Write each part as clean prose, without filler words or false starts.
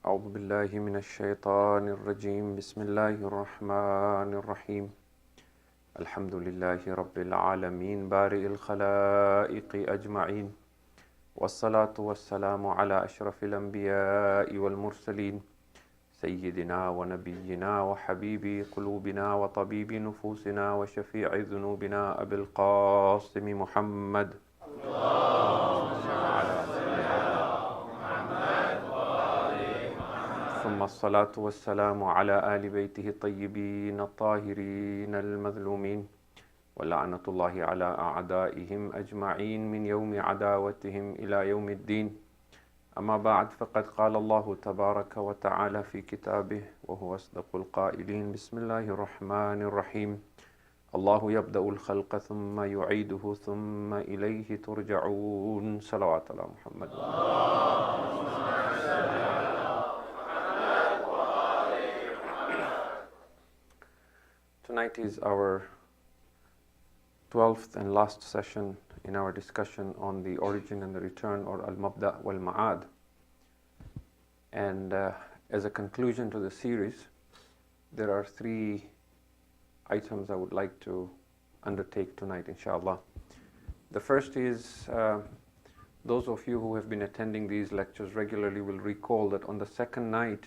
أعوذ بالله من الشيطان الرجيم بسم الله الرحمن الرحيم الحمد لله رب العالمين بارئ الخلائق أجمعين والصلاة والسلام على أشرف الأنبياء والمرسلين سيدنا ونبينا وحبيب قلوبنا وطبيب نفوسنا وشفيع ذنوبنا أبي القاسم محمد ثم الصلاة والسلام على آل بيته الطيبين الطاهرين المظلومين ولعنة الله على أعدائهم أجمعين من يوم عداوتهم إلى يوم الدين أما بعد فقد قال الله تبارك وتعالى في كتابه وهو أصدق القائلين بسم الله الرحمن الرحيم الله يبدأ الخلق ثم يعيده ثم إليه ترجعون صلوات على محمد Tonight is our 12th and last session in our discussion on the origin and the return, or al-mabda' wal-ma'ad. And as a conclusion to the series, there are three items I would like to undertake tonight, inshallah. The first is, those of you who have been attending these lectures regularly will recall that on the second night,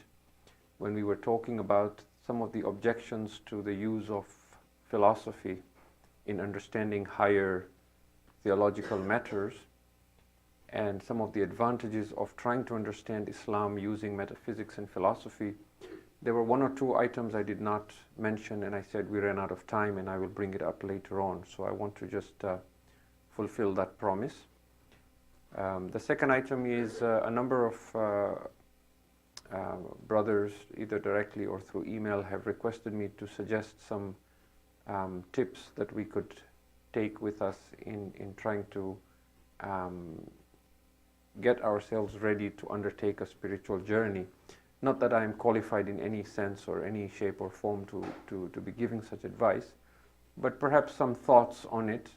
when we were talking about some of the objections to the use of philosophy in understanding higher theological matters, and some of the advantages of trying to understand Islam using metaphysics and philosophy, there were one or two items I did not mention, and I said we ran out of time and I will bring it up later on. So I want to just fulfill that promise. The second item is a number of brothers, either directly or through email, have requested me to suggest some tips that we could take with us in trying to get ourselves ready to undertake a spiritual journey. Not that I am qualified in any sense or any shape or form to be giving such advice, but perhaps some thoughts on it,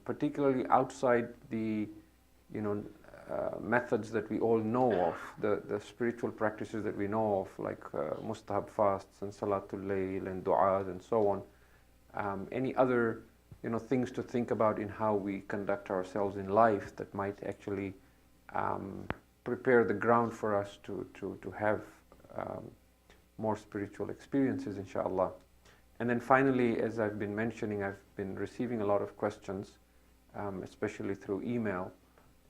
particularly outside the methods that we all know of, the spiritual practices that we know of, like mustahab fasts and salatul layl and du'as and so on. Any other things to think about in how we conduct ourselves in life that might actually prepare the ground for us to have more spiritual experiences, inshallah. And then finally, as I've been mentioning, I've been receiving a lot of questions, especially through email,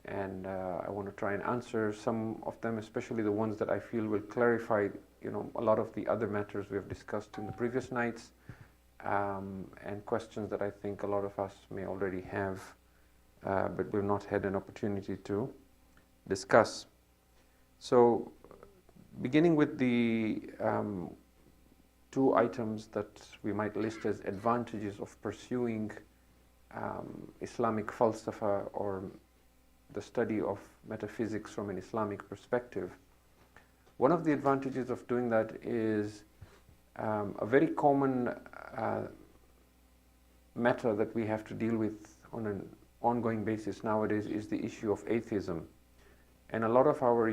and I want to try and answer some of them, especially the ones that I feel will clarify a lot of the other matters we have discussed in the previous nights, and questions that I think a lot of us may already have, but we've not had an opportunity to discuss. So, beginning with the two items that we might list as advantages of pursuing Islamic falsafa, or the study of metaphysics from an Islamic perspective. One of the advantages of doing that is a very common matter that we have to deal with on an ongoing basis nowadays is the issue of atheism. And a lot of our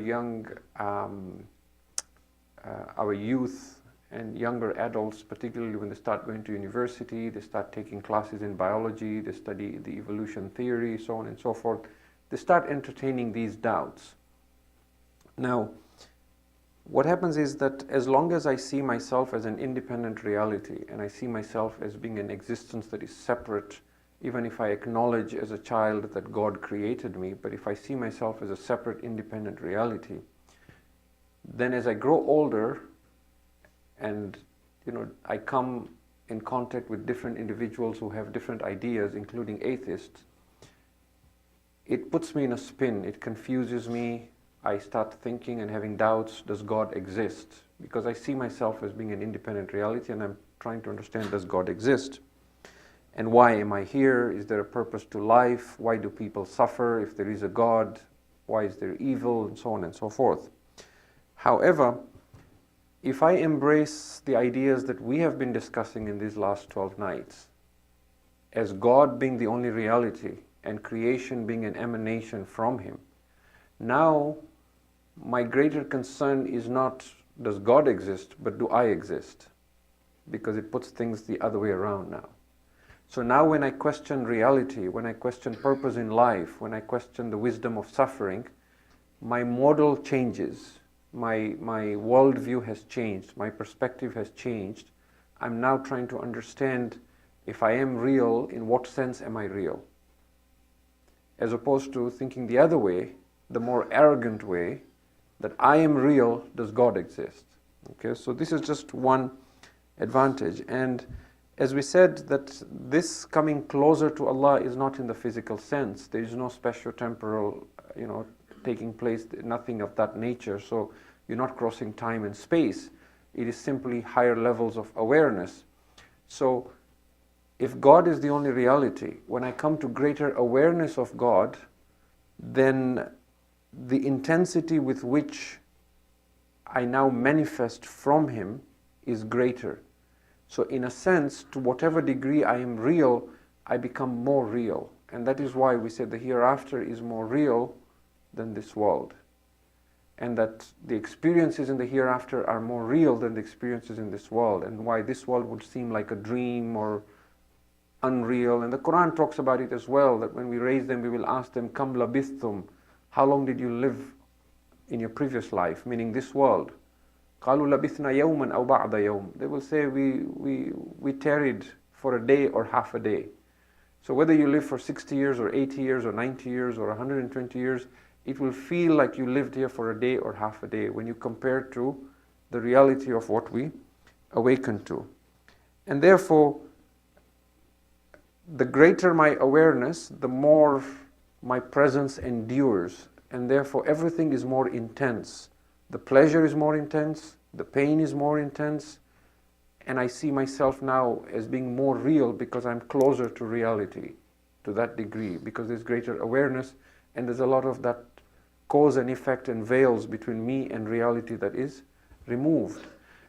our youth and younger adults, particularly when they start going to university, they start taking classes in biology, they study the evolution theory, so on and so forth, they start entertaining these doubts. Now, what happens is that as long as I see myself as an independent reality, and I see myself as being an existence that is separate, even if I acknowledge as a child that God created me, but if I see myself as a separate, independent reality, then as I grow older and I come in contact with different individuals who have different ideas, including atheists, it puts me in a spin, it confuses me. I start thinking and having doubts, does God exist? Because I see myself as being an independent reality, and I'm trying to understand, does God exist? And why am I here? Is there a purpose to life? Why do people suffer? If there is a God, why is there evil? And so on and so forth. However, if I embrace the ideas that we have been discussing in these last 12 nights, as God being the only reality and creation being an emanation from Him, now my greater concern is not does God exist, but do I exist? Because it puts things the other way around now. So now when I question reality, when I question purpose in life, when I question the wisdom of suffering, my model changes. My worldview has changed. My perspective has changed. I'm now trying to understand, if I am real, in what sense am I real? As opposed to thinking the other way, the more arrogant way, that I am real, does God exist? Okay, so this is just one advantage. And as we said, that this coming closer to Allah is not in the physical sense. There is no spatio-temporal, taking place, nothing of that nature. So you're not crossing time and space. It is simply higher levels of awareness. So if God is the only reality, when I come to greater awareness of God, then the intensity with which I now manifest from Him is greater. So in a sense, to whatever degree I am real, I become more real. And that is why we said the hereafter is more real than this world. And that the experiences in the hereafter are more real than the experiences in this world. And why this world would seem like a dream or unreal. And the Quran talks about it as well, that when we raise them, we will ask them, Kam labithum, how long did you live in your previous life, meaning this world? قَالُوا لَبِثْنَا يَوْمًا أَوْ بَعْدَ يَوْمٍ. They will say, we tarried for a day or half a day. So whether you live for 60 years or 80 years or 90 years or 120 years, it will feel like you lived here for a day or half a day when you compare to the reality of what we awaken to. And therefore, the greater my awareness, the more my presence endures. And therefore, everything is more intense. The pleasure is more intense, the pain is more intense, and I see myself now as being more real because I'm closer to reality to that degree, because there's greater awareness and there's a lot of that cause and effect and veils between me and reality that is removed.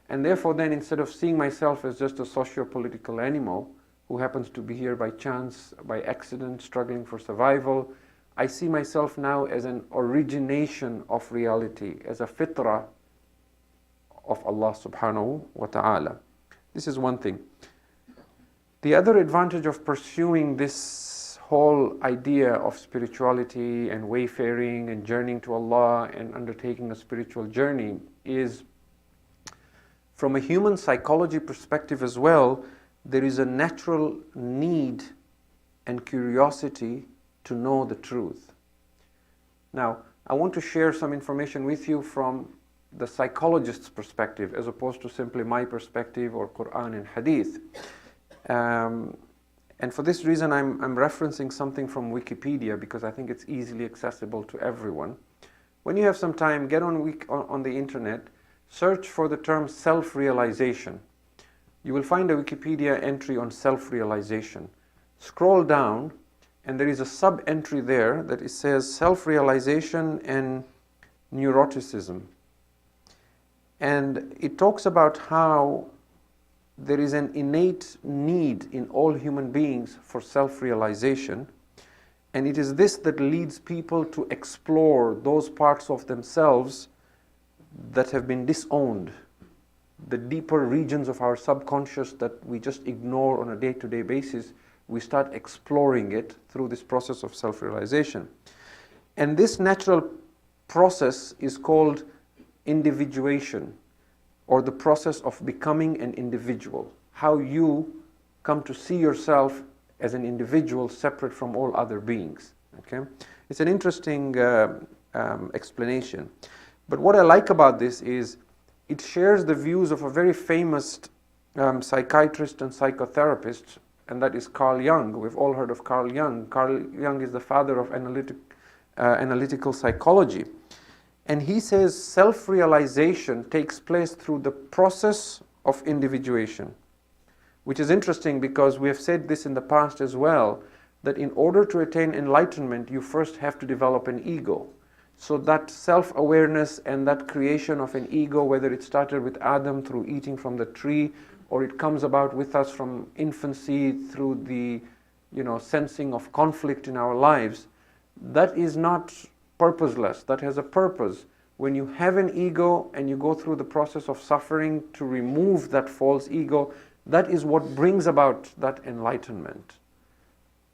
And therefore then, instead of seeing myself as just a socio-political animal who happens to be here by chance, by accident, struggling for survival, I see myself now as an origination of reality, as a fitrah of Allah subhanahu wa ta'ala. This is one thing. The other advantage of pursuing this whole idea of spirituality and wayfaring and journeying to Allah and undertaking a spiritual journey is, from a human psychology perspective as well, there is a natural need and curiosity to know the truth. Now, I want to share some information with you from the psychologist's perspective, as opposed to simply my perspective or Quran and Hadith. And for this reason, I'm referencing something from Wikipedia, because I think it's easily accessible to everyone. When you have some time, get on the internet, search for the term self-realization. You will find a Wikipedia entry on self-realization. Scroll down, and there is a sub-entry there that it says self-realization and neuroticism. And it talks about how there is an innate need in all human beings for self-realization, and it is this that leads people to explore those parts of themselves that have been disowned, the deeper regions of our subconscious that we just ignore on a day-to-day basis. We start exploring it through this process of self-realization. And this natural process is called individuation, or the process of becoming an individual. How you come to see yourself as an individual separate from all other beings. Okay? It's an interesting explanation. But what I like about this is it shares the views of a very famous psychiatrist and psychotherapist, and that is Carl Jung. We've all heard of Carl Jung. Carl Jung is the father of analytical psychology. And he says self-realization takes place through the process of individuation, which is interesting because we have said this in the past as well, that in order to attain enlightenment, you first have to develop an ego. So that self-awareness and that creation of an ego, whether it started with Adam through eating from the tree, or it comes about with us from infancy through the sensing of conflict in our lives, that is not purposeless. That has a purpose. when you have an ego and you go through the process of suffering to remove that false ego, that is what brings about that enlightenment.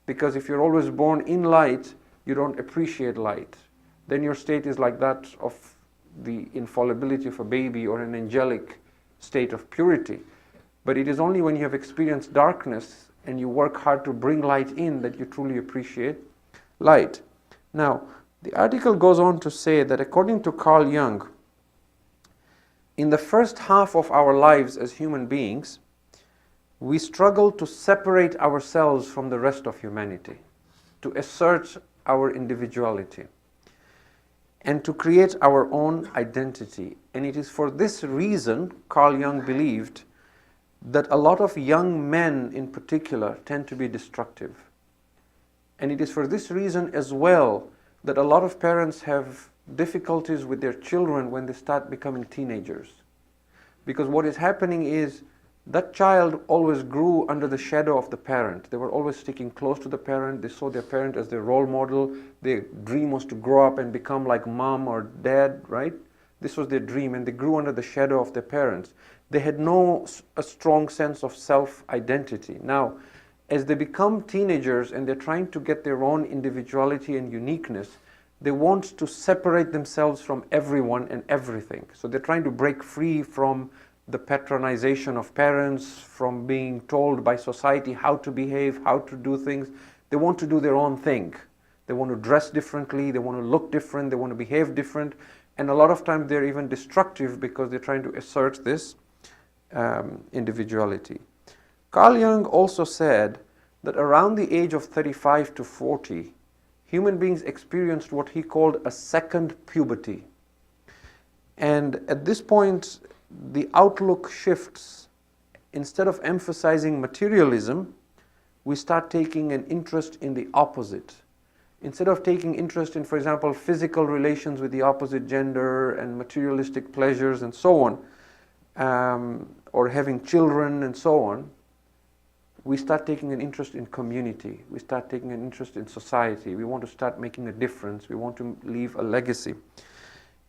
Because if you're always born in light, you don't appreciate light. Then your state is like that of the infallibility of a baby or an angelic state of purity. But it is only when you have experienced darkness and you work hard to bring light in that you truly appreciate light. Now, the article goes on to say that according to Carl Jung, in the first half of our lives as human beings, we struggle to separate ourselves from the rest of humanity, to assert our individuality, and to create our own identity. And it is for this reason, Carl Jung believed, that a lot of young men in particular tend to be destructive. And it is for this reason as well that a lot of parents have difficulties with their children when they start becoming teenagers. Because what is happening is that child always grew under the shadow of the parent. They were always sticking close to the parent. They saw their parent as their role model. Their dream was to grow up and become like mom or dad, right? This was their dream, and they grew under the shadow of their parents. They had a strong sense of self-identity. Now, as they become teenagers and they're trying to get their own individuality and uniqueness, they want to separate themselves from everyone and everything. So they're trying to break free from the patronization of parents, from being told by society how to behave, how to do things. They want to do their own thing. They want to dress differently, they want to look different, they want to behave different, and a lot of times they're even destructive because they're trying to assert this individuality. Carl Jung also said that around the age of 35 to 40, human beings experienced what he called a second puberty. And at this point, the outlook shifts. Instead of emphasizing materialism, we start taking an interest in the opposite. Instead of taking interest in, for example, physical relations with the opposite gender and materialistic pleasures and so on, or having children and so on, we start taking an interest in community. We start taking an interest in society. We want to start making a difference. We want to leave a legacy.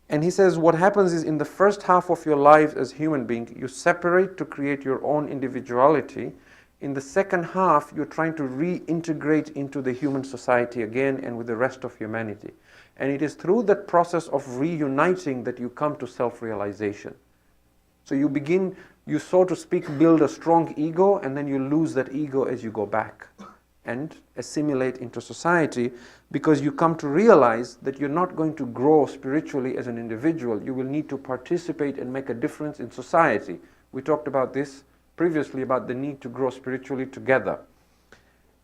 And he says what happens is in the first half of your life as human being, you separate to create your own individuality. In the second half, you're trying to reintegrate into the human society again and with the rest of humanity. And it is through that process of reuniting that you come to self-realization. So you so to speak build a strong ego, and then you lose that ego as you go back and assimilate into society, because you come to realize that you're not going to grow spiritually as an individual. You will need to participate and make a difference in society. We talked about this previously, about the need to grow spiritually together.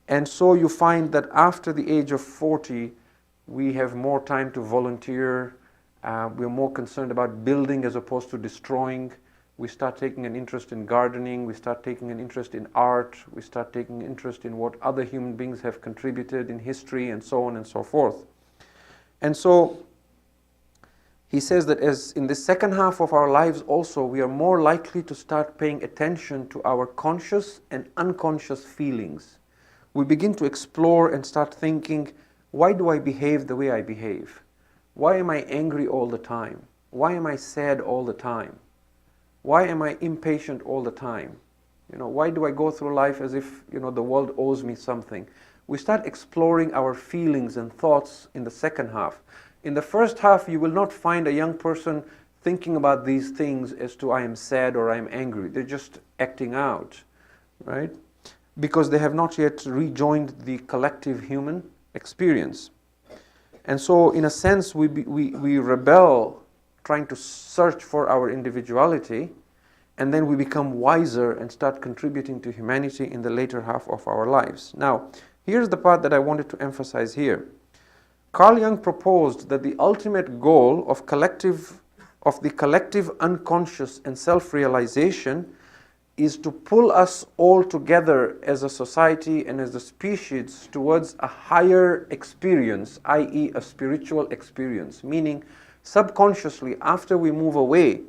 And so you find that after the age of 40, we have more time to volunteer. We're more concerned about building as opposed to destroying. We start taking an interest in gardening, we start taking an interest in art, we start taking an interest in what other human beings have contributed in history, and so on and so forth. And so he says that as in the second half of our lives also, we are more likely to start paying attention to our conscious and unconscious feelings. We begin to explore and start thinking, why do I behave the way I behave? Why am I angry all the time? Why am I sad all the time? Why am I impatient all the time? Why do I go through life as if, the world owes me something? We start exploring our feelings and thoughts in the second half. In the first half, you will not find a young person thinking about these things as to I am sad or I am angry. They're just acting out, right? Because they have not yet rejoined the collective human experience. And so, in a sense, we rebel, trying to search for our individuality, and then we become wiser and start contributing to humanity in the later half of our lives. Now, here's the part that I wanted to emphasize here. Carl Jung proposed that the ultimate goal of the collective unconscious and self-realization is to pull us all together as a society and as a species towards a higher experience, i.e. a spiritual experience, meaning subconsciously, after we move away,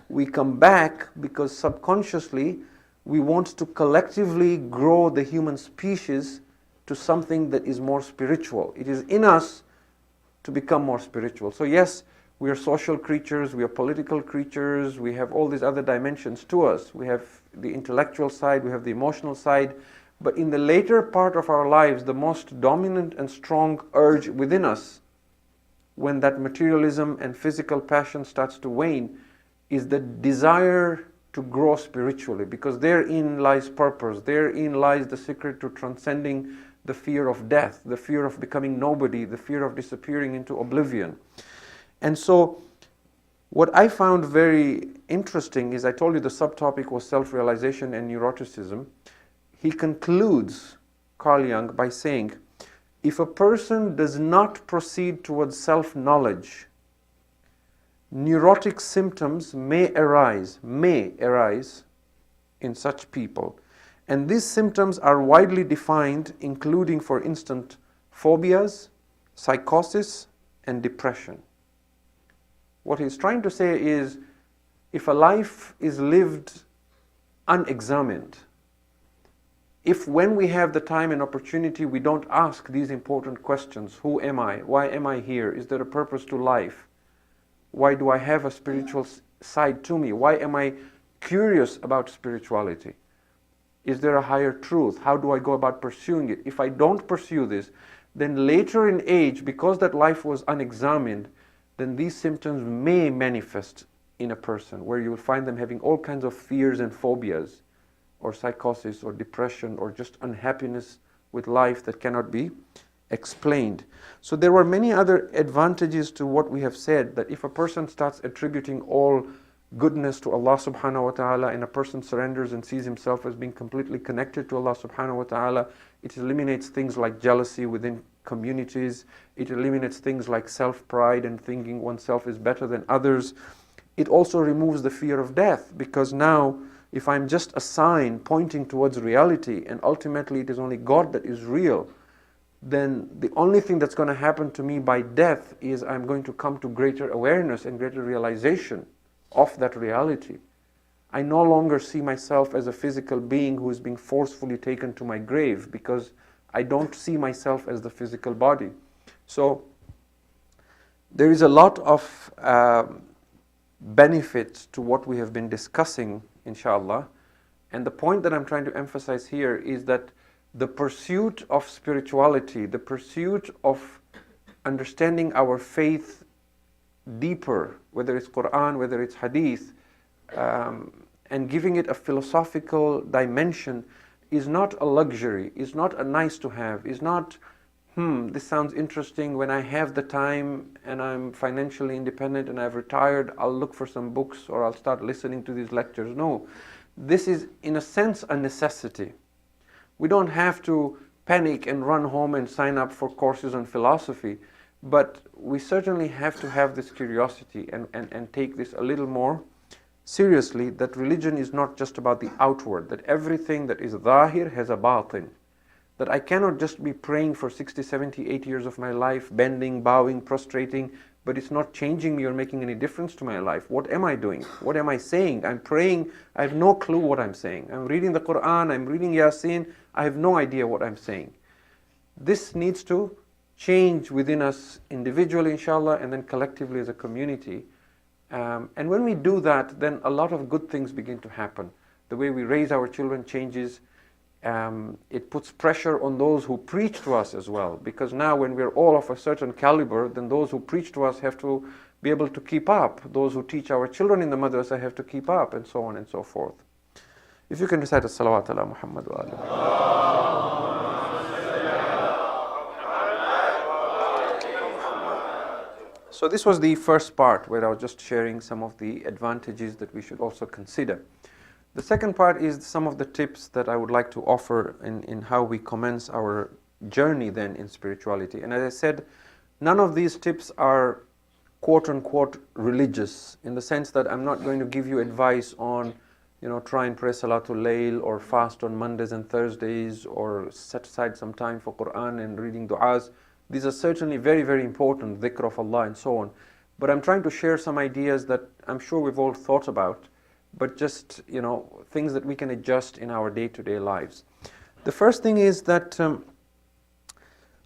we come back because subconsciously we want to collectively grow the human species to something that is more spiritual. It is in us to become more spiritual. So yes, We are social creatures, we are political creatures, we have all these other dimensions to us. We have the intellectual side, we have the emotional side. But in the later part of our lives, the most dominant and strong urge within us, when that materialism and physical passion starts to wane, is the desire to grow spiritually, because therein lies purpose, therein lies the secret to transcending the fear of death, the fear of becoming nobody, the fear of disappearing into oblivion. And so, what I found very interesting is, I told you the subtopic was self-realization and neuroticism. He concludes, Carl Jung, by saying, if a person does not proceed towards self-knowledge, neurotic symptoms may arise in such people. And these symptoms are widely defined, including, for instance, phobias, psychosis, and depression. What he's trying to say is, if a life is lived unexamined, if when we have the time and opportunity we don't ask these important questions, who am I? Why am I here? Is there a purpose to life? Why do I have a spiritual side to me? Why am I curious about spirituality? Is there a higher truth? How do I go about pursuing it? If I don't pursue this, then later in age, because that life was unexamined, then these symptoms may manifest in a person, where you will find them having all kinds of fears and phobias, or psychosis, or depression, or just unhappiness with life that cannot be explained. So there were many other advantages to what we have said, that if a person starts attributing all goodness to Allah subhanahu wa ta'ala, and a person surrenders and sees himself as being completely connected to Allah subhanahu wa ta'ala, it eliminates things like jealousy within communities, it eliminates things like self-pride and thinking oneself is better than others. It also removes the fear of death, because now if I'm just a sign pointing towards reality, and ultimately it is only God that is real, then the only thing that's going to happen to me by death is I'm going to come to greater awareness and greater realization of that reality. I no longer see myself as a physical being who is being forcefully taken to my grave, because I don't see myself as the physical body. So there is a lot of benefit to what we have been discussing, inshallah. And the point that I'm trying to emphasize here is that the pursuit of spirituality, the pursuit of understanding our faith deeper, whether it's Quran, whether it's Hadith, and giving it a philosophical dimension, is not a luxury, is not a nice to have, is not, this sounds interesting, when I have the time and I'm financially independent and I've retired, I'll look for some books or I'll start listening to these lectures. No, this is in a sense a necessity. We don't have to panic and run home and sign up for courses on philosophy, but we certainly have to have this curiosity and take this a little more seriously, that religion is not just about the outward, that everything that is zahir has a batin, that I cannot just be praying for 60, 70, 80 years of my life, bending, bowing, prostrating, but it's not changing me or making any difference to my life. What am I doing? What am I saying? I'm praying, I have no clue what I'm saying. I'm reading the Quran, I'm reading Yasin, I have no idea what I'm saying. This needs to change within us individually, inshallah, and then collectively as a community. And when we do that, then a lot of good things begin to happen. The way we raise our children changes. It puts pressure on those who preach to us as well, because now when we're all of a certain caliber, then those who preach to us have to be able to keep up. Those who teach our children in the madrasa have to keep up, and so on and so forth. If you can recite as-salawat ala Muhammad wa ala. So this was the first part, where I was just sharing some of the advantages that we should also consider. The second part is some of the tips that I would like to offer in how we commence our journey then in spirituality. And as I said, none of these tips are quote-unquote religious, in the sense that I'm not going to give you advice on, try and pray Salatul Layl, or fast on Mondays and Thursdays, or set aside some time for Quran and reading du'as. These are certainly very, very important, dhikr of Allah and so on. But I'm trying to share some ideas that I'm sure we've all thought about, but just, things that we can adjust in our day-to-day lives. The first thing is that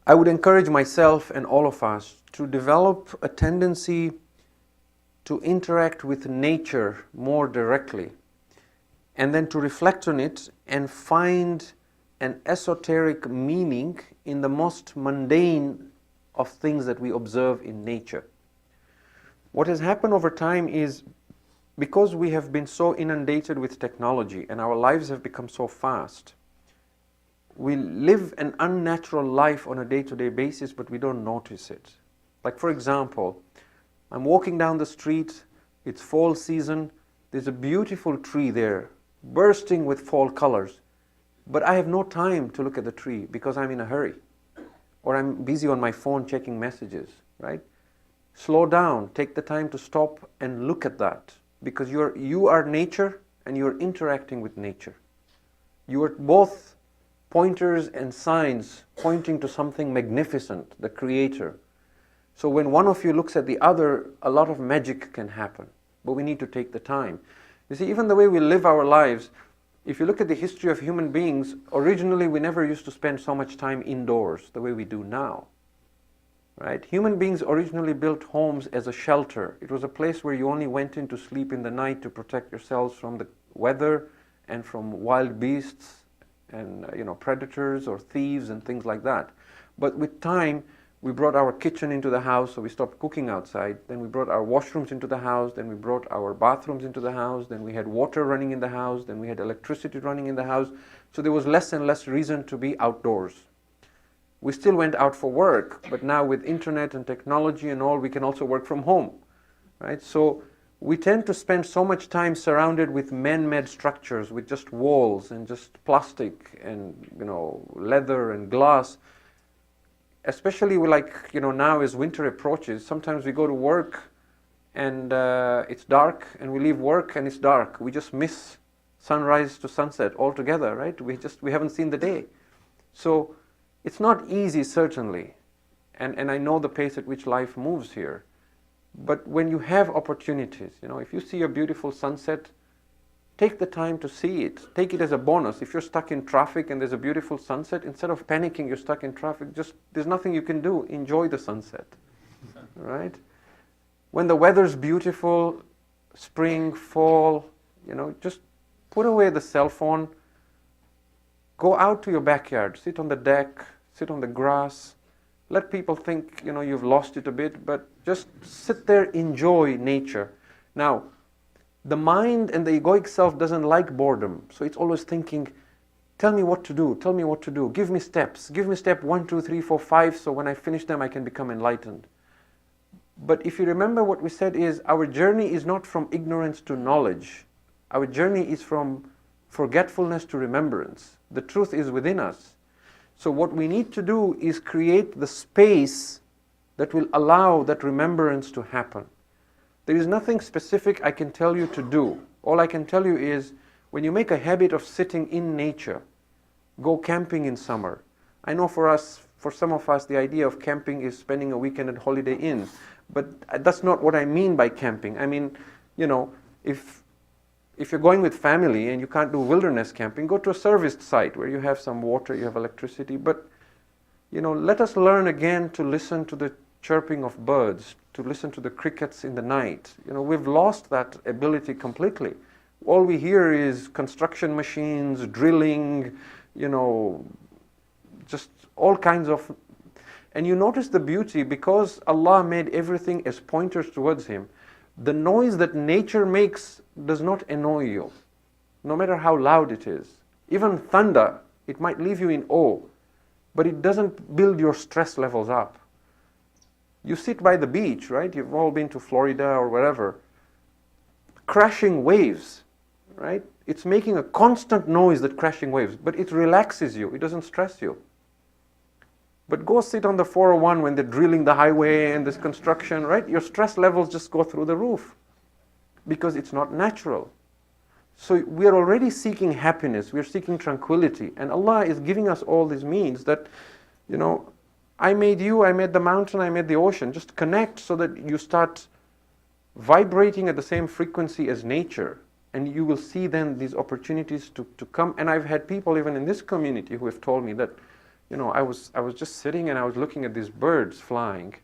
I would encourage myself and all of us to develop a tendency to interact with nature more directly, and then to reflect on it and find an esoteric meaning in the most mundane of things that we observe in nature. What has happened over time is, because we have been so inundated with technology and our lives have become so fast, we live an unnatural life on a day-to-day basis, but we don't notice it. Like, for example, I'm walking down the street, it's fall season, there's a beautiful tree there, bursting with fall colors, but I have no time to look at the tree because I'm in a hurry, or I'm busy on my phone checking messages, right? Slow down, take the time to stop and look at that, because you are nature and you're interacting with nature. You are both pointers and signs pointing to something magnificent, the Creator. So when one of you looks at the other, a lot of magic can happen, but we need to take the time. You see, even the way we live our lives, if you look at the history of human beings, originally we never used to spend so much time indoors the way we do now. Right? Human beings originally built homes as a shelter. It was a place where you only went in to sleep in the night to protect yourselves from the weather and from wild beasts and predators or thieves and things like that. But with time, we brought our kitchen into the house, so we stopped cooking outside. Then we brought our washrooms into the house. Then we brought our bathrooms into the house. Then we had water running in the house. Then we had electricity running in the house. So there was less and less reason to be outdoors. We still went out for work, but now with internet and technology and all, we can also work from home, right? So we tend to spend so much time surrounded with man-made structures, with just walls and just plastic and leather and glass. Especially now as winter approaches, sometimes we go to work and it's dark, and we leave work and it's dark. We just miss sunrise to sunset altogether, right? We haven't seen the day. So it's not easy, certainly, and I know the pace at which life moves here. But when you have opportunities, if you see a beautiful sunset, take the time to see it. Take it as a bonus. If you're stuck in traffic and there's a beautiful sunset, instead of panicking you're stuck in traffic, there's nothing you can do. Enjoy the sunset, right? When the weather's beautiful, spring, fall, just put away the cell phone. Go out to your backyard, sit on the deck, sit on the grass. Let people think, you've lost it a bit, but just sit there, enjoy nature. Now, the mind and the egoic self doesn't like boredom, so it's always thinking, tell me what to do, tell me what to do, give me steps, give me step 1, 2, 3, 4, 5, so when I finish them I can become enlightened. But if you remember, what we said is, our journey is not from ignorance to knowledge. Our journey is from forgetfulness to remembrance. The truth is within us. So what we need to do is create the space that will allow that remembrance to happen. There is nothing specific I can tell you to do. All I can tell you is, when you make a habit of sitting in nature, go camping in summer. I know for some of us, the idea of camping is spending a weekend at Holiday Inn, but that's not what I mean by camping. I mean, if you're going with family and you can't do wilderness camping, go to a serviced site where you have some water, you have electricity. But, let us learn again to listen to the chirping of birds, to listen to the crickets in the night. We've lost that ability completely. All we hear is construction machines, drilling, just all kinds of... And you notice the beauty, because Allah made everything as pointers towards Him. The noise that nature makes does not annoy you, no matter how loud it is. Even thunder, it might leave you in awe, but it doesn't build your stress levels up. You sit by the beach, right? You've all been to Florida or wherever. Crashing waves, right? It's making a constant noise, that crashing waves, but it relaxes you, it doesn't stress you. But go sit on the 401 when they're drilling the highway and this construction, right? Your stress levels just go through the roof, because it's not natural. So we are already seeking happiness, we are seeking tranquility, and Allah is giving us all these means that, I made you, I made the mountain, I made the ocean. Just connect so that you start vibrating at the same frequency as nature, and you will see then these opportunities to come. And I've had people even in this community who have told me that, I was just sitting and I was looking at these birds flying,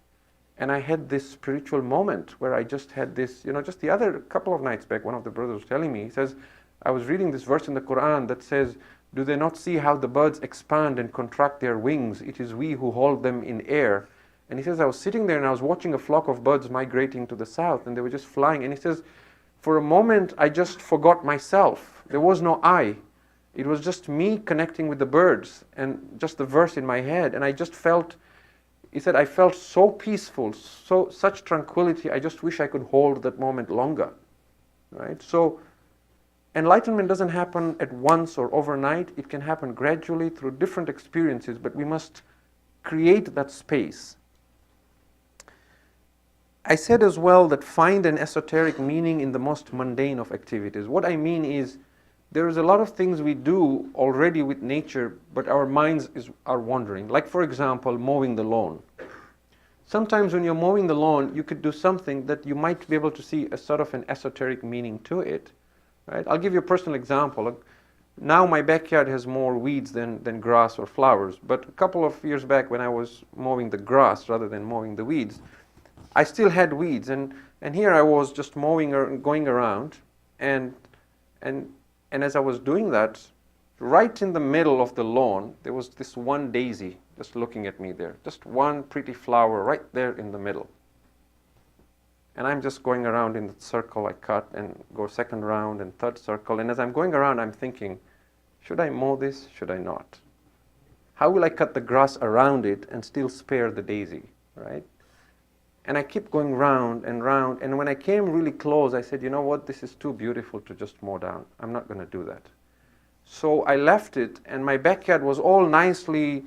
And I had this spiritual moment where I just had this, just the other couple of nights back, one of the brothers was telling me, he says, I was reading this verse in the Quran that says, do they not see how the birds expand and contract their wings? It is we who hold them in air. And he says, I was sitting there and I was watching a flock of birds migrating to the south, and they were just flying. And he says, for a moment, I just forgot myself. There was no I. It was just me connecting with the birds and just the verse in my head. And I just felt, he said, I felt so peaceful, such tranquility. I just wish I could hold that moment longer, right? So enlightenment doesn't happen at once or overnight. It can happen gradually through different experiences, but we must create that space. I said as well that find an esoteric meaning in the most mundane of activities. What I mean is, there is a lot of things we do already with nature, but our minds are wandering. Like, for example, mowing the lawn. Sometimes when you're mowing the lawn, you could do something that you might be able to see a sort of an esoteric meaning to it. Right? I'll give you a personal example. Now my backyard has more weeds than grass or flowers, but a couple of years back when I was mowing the grass rather than mowing the weeds, I still had weeds, and here I was just mowing or going around, and as I was doing that, right in the middle of the lawn, there was this one daisy just looking at me there, just one pretty flower right there in the middle. And I'm just going around in the circle I cut and go second round and third circle, and as I'm going around, I'm thinking, should I mow this? Should I not? How will I cut the grass around it and still spare the daisy, right? And I keep going round and round, and when I came really close, I said, you know what, this is too beautiful to just mow down. I'm not going to do that. So I left it, and my backyard was all nicely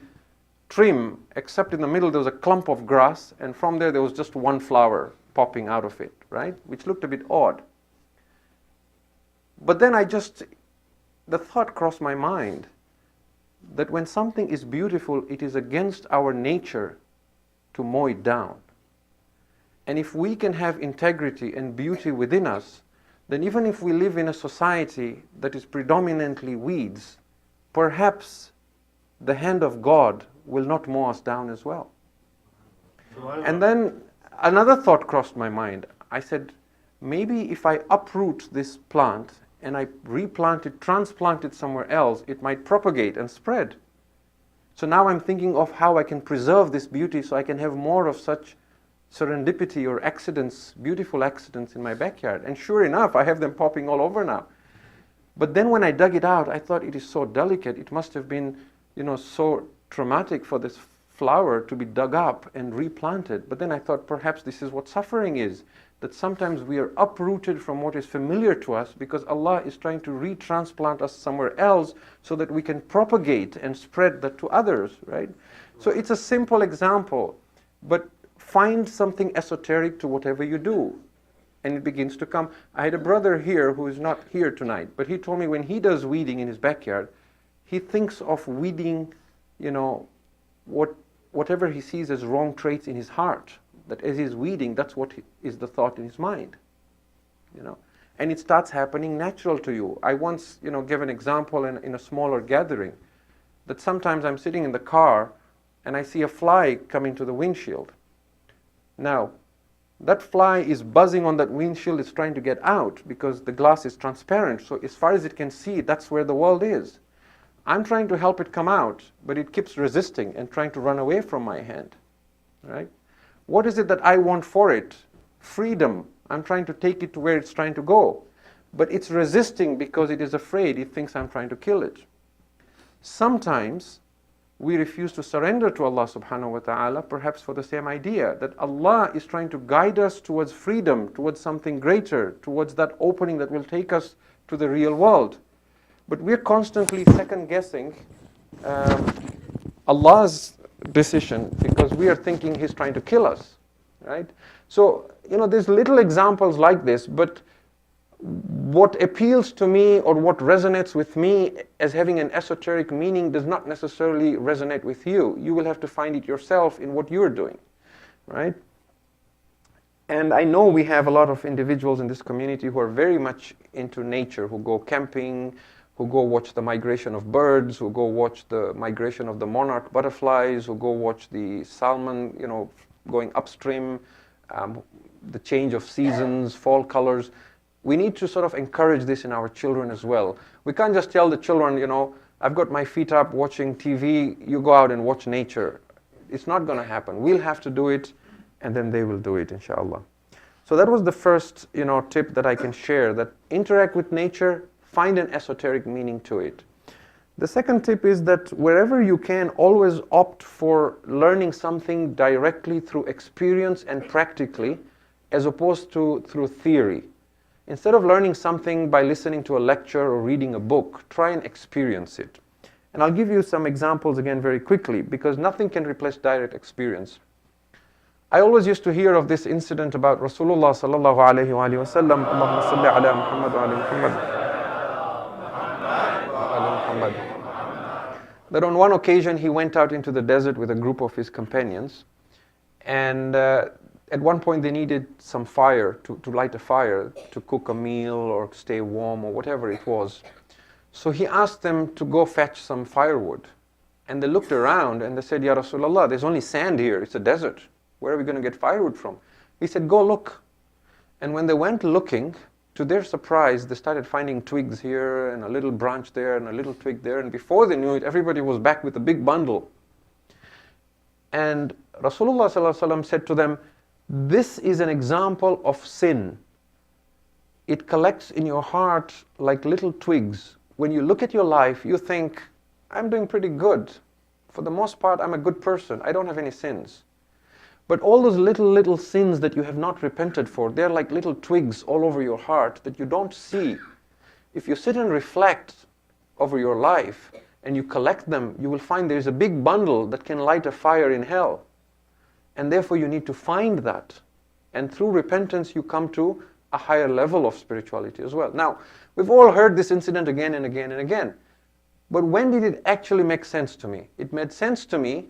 trim, except in the middle there was a clump of grass, and from there was just one flower popping out of it, right? Which looked a bit odd. But then the thought crossed my mind that when something is beautiful, it is against our nature to mow it down. And if we can have integrity and beauty within us, then even if we live in a society that is predominantly weeds, perhaps the hand of God will not mow us down as well. And then another thought crossed my mind. I said, maybe if I uproot this plant and I replant it, transplant it somewhere else, it might propagate and spread. So now I'm thinking of how I can preserve this beauty so I can have more of such serendipity or accidents, beautiful accidents in my backyard. And sure enough, I have them popping all over now. But then when I dug it out, I thought it is so delicate. It must have been, so traumatic for this flower to be dug up and replanted. But then I thought perhaps this is what suffering is, that sometimes we are uprooted from what is familiar to us because Allah is trying to retransplant us somewhere else so that we can propagate and spread that to others, right? So it's a simple example, but find something esoteric to whatever you do, and it begins to come. I had a brother here who is not here tonight, but he told me when he does weeding in his backyard, he thinks of weeding, whatever he sees as wrong traits in his heart, that as he's weeding, that's what is the thought in his mind, and it starts happening natural to you. I once, gave an example in a smaller gathering, that sometimes I'm sitting in the car and I see a fly coming to the windshield. Now, that fly is buzzing on that windshield, it's trying to get out because the glass is transparent. So as far as it can see, that's where the world is. I'm trying to help it come out, but it keeps resisting and trying to run away from my hand, right? What is it that I want for it? Freedom. I'm trying to take it to where it's trying to go. But it's resisting because it is afraid. It thinks I'm trying to kill it. Sometimes we refuse to surrender to Allah subhanahu wa ta'ala, perhaps for the same idea, that Allah is trying to guide us towards freedom, towards something greater, towards that opening that will take us to the real world. But we're constantly second-guessing Allah's decision because we are thinking He's trying to kill us, right? So, there's little examples like this, but what appeals to me or what resonates with me as having an esoteric meaning does not necessarily resonate with you. You will have to find it yourself in what you're doing, right? And I know we have a lot of individuals in this community who are very much into nature, who go camping, who go watch the migration of birds, who go watch the migration of the monarch butterflies, who go watch the salmon, going upstream, the change of seasons, fall colors. We need to sort of encourage this in our children as well. We can't just tell the children, you know, I've got my feet up watching TV, you go out and watch nature. It's not going to happen. We'll have to do it, and then they will do it, inshallah. So that was the first, you know, tip that I can share, that interact with nature, find an esoteric meaning to it. The second tip is that wherever you can, always opt for learning something directly through experience and practically, as opposed to through theory. Instead of learning something by listening to a lecture or reading a book, try and experience it. And I'll give you some examples again very quickly, because nothing can replace direct experience. I always used to hear of this incident about Rasulullah sallallahu alayhi wa sallam, Allahumma salli ala Muhammad wa ala Muhammad, that on one occasion he went out into the desert with a group of his companions, and at one point they needed some fire, to light a fire, to cook a meal or stay warm or whatever it was. So he asked them to go fetch some firewood. And they looked around and they said, Ya Rasulullah, there's only sand here, it's a desert. Where are we going to get firewood from? He said, go look. And when they went looking, to their surprise, they started finding twigs here and a little branch there and a little twig there. And before they knew it, everybody was back with a big bundle. And Rasulullah sallallahu alaihi wasallam said to them, this is an example of sin. It collects in your heart like little twigs. When you look at your life, you think, I'm doing pretty good. For the most part, I'm a good person. I don't have any sins. But all those little sins that you have not repented for, they're like little twigs all over your heart that you don't see. If you sit and reflect over your life and you collect them, you will find there's a big bundle that can light a fire in hell. And therefore you need to find that. And through repentance you come to a higher level of spirituality as well. Now, we've all heard this incident again and again and again. But when did it actually make sense to me? It made sense to me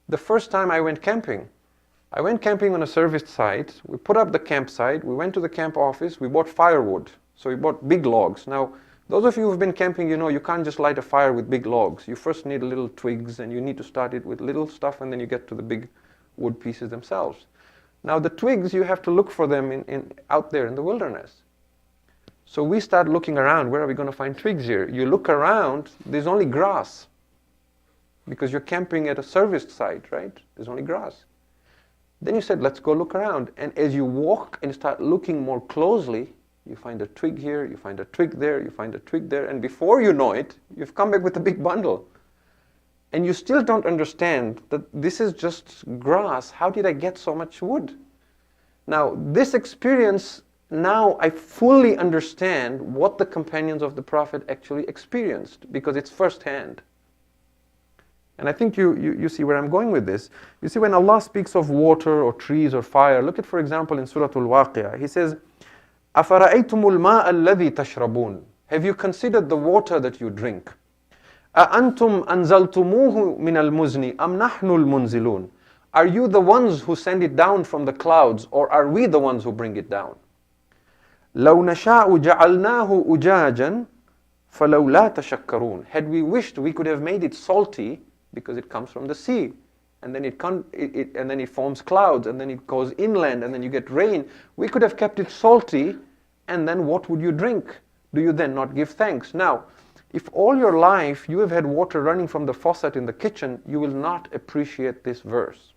the first time I went camping. I went camping on a serviced site. We put up the campsite. We went to the camp office. We bought firewood. So we bought big logs. Now, those of you who've been camping, you know you can't just light a fire with big logs. You first need little twigs, and you need to start it with little stuff, and then you get to the big wood pieces themselves. Now the twigs, you have to look for them out there in the wilderness. So we start looking around, where are we going to find twigs here? You look around, there's only grass. Because you're camping at a serviced site, right? There's only grass. Then you said, let's go look around. And as you walk and start looking more closely, you find a twig here, you find a twig there, you find a twig there, and before you know it, you've come back with a big bundle. And you still don't understand that this is just grass. How did I get so much wood? Now, this experience, now I fully understand what the companions of the Prophet actually experienced, because it's firsthand. And I think you see where I'm going with this. You see, when Allah speaks of water or trees or fire, look at, for example, in Surah Al-Waqi'ah, He says, أَفَرَأَيْتُمُ الْمَاءَ الَّذِي تَشْرَبُونَ. Have you considered the water that you drink? أَأَنْتُمْ أَنزَلْتُمُوهُ مِنَ الْمُزْنِ أَمْ نَحْنُ الْمُنزِلُونَ. Are you the ones who send it down from the clouds, or are we the ones who bring it down? لَوْ نَشَاءُ جَعَلْنَاهُ أُجَاجًا فَلَوْ لَا تَشَكَّرُونَ. Had we wished, we could have made it salty, because it comes from the sea. And then it forms clouds, and then it goes inland, and then you get rain. We could have kept it salty, and then what would you drink? Do you then not give thanks? Now, if all your life you have had water running from the faucet in the kitchen, you will not appreciate this verse.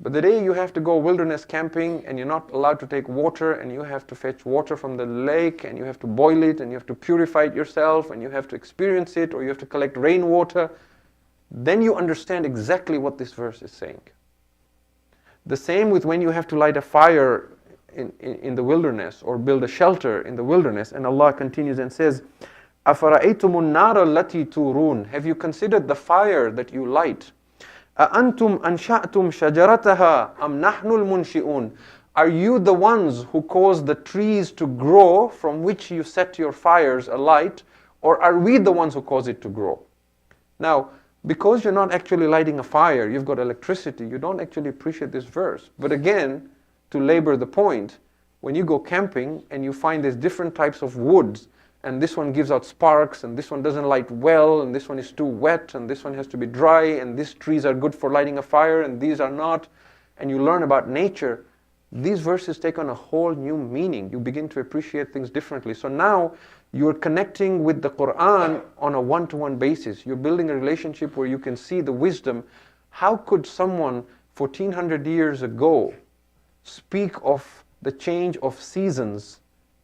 But the day you have to go wilderness camping and you're not allowed to take water, and you have to fetch water from the lake, and you have to boil it, and you have to purify it yourself, and you have to experience it, or you have to collect rainwater, then you understand exactly what this verse is saying. The same with when you have to light a fire in the wilderness, or build a shelter in the wilderness, and Allah continues and says, أَفَرَأَيْتُمُ النَّارَ الَّتِي تُورُونَ. Have you considered the fire that you light? أَأَنْتُمْ أَنْشَأْتُمْ شَجَرَتَهَا أَمْ نَحْنُ الْمُنْشِئُونَ. Are you the ones who cause the trees to grow from which you set your fires alight, or are we the ones who cause it to grow? Now, because you're not actually lighting a fire, you've got electricity, you don't actually appreciate this verse. But again, to labor the point, when you go camping and you find there's different types of woods, and this one gives out sparks, and this one doesn't light well, and this one is too wet, and this one has to be dry, and these trees are good for lighting a fire, and these are not, and you learn about nature, these verses take on a whole new meaning. You begin to appreciate things differently. So now you're connecting with the Quran on a one-to-one basis. You're building a relationship where you can see the wisdom. How could someone 1400 years ago speak of the change of seasons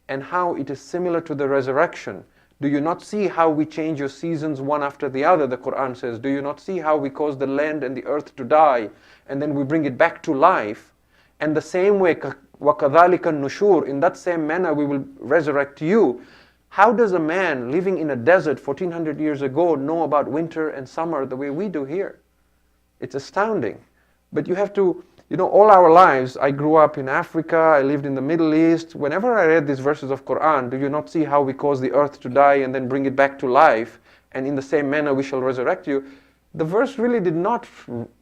and how it is similar to the resurrection? Do you not see how we change your seasons one after the other, the Quran says? Do you not see how we cause the land and the earth to die and then we bring it back to life? And the same way, وَكَذَلِكَ النُّشُورِ, in that same manner we will resurrect you. How does a man living in a desert 1400 years ago know about winter and summer the way we do here? It's astounding. But you have to, all our lives, I grew up in Africa, I lived in the Middle East. Whenever I read these verses of Quran, do you not see how we cause the earth to die and then bring it back to life? And in the same manner we shall resurrect you. The verse really did not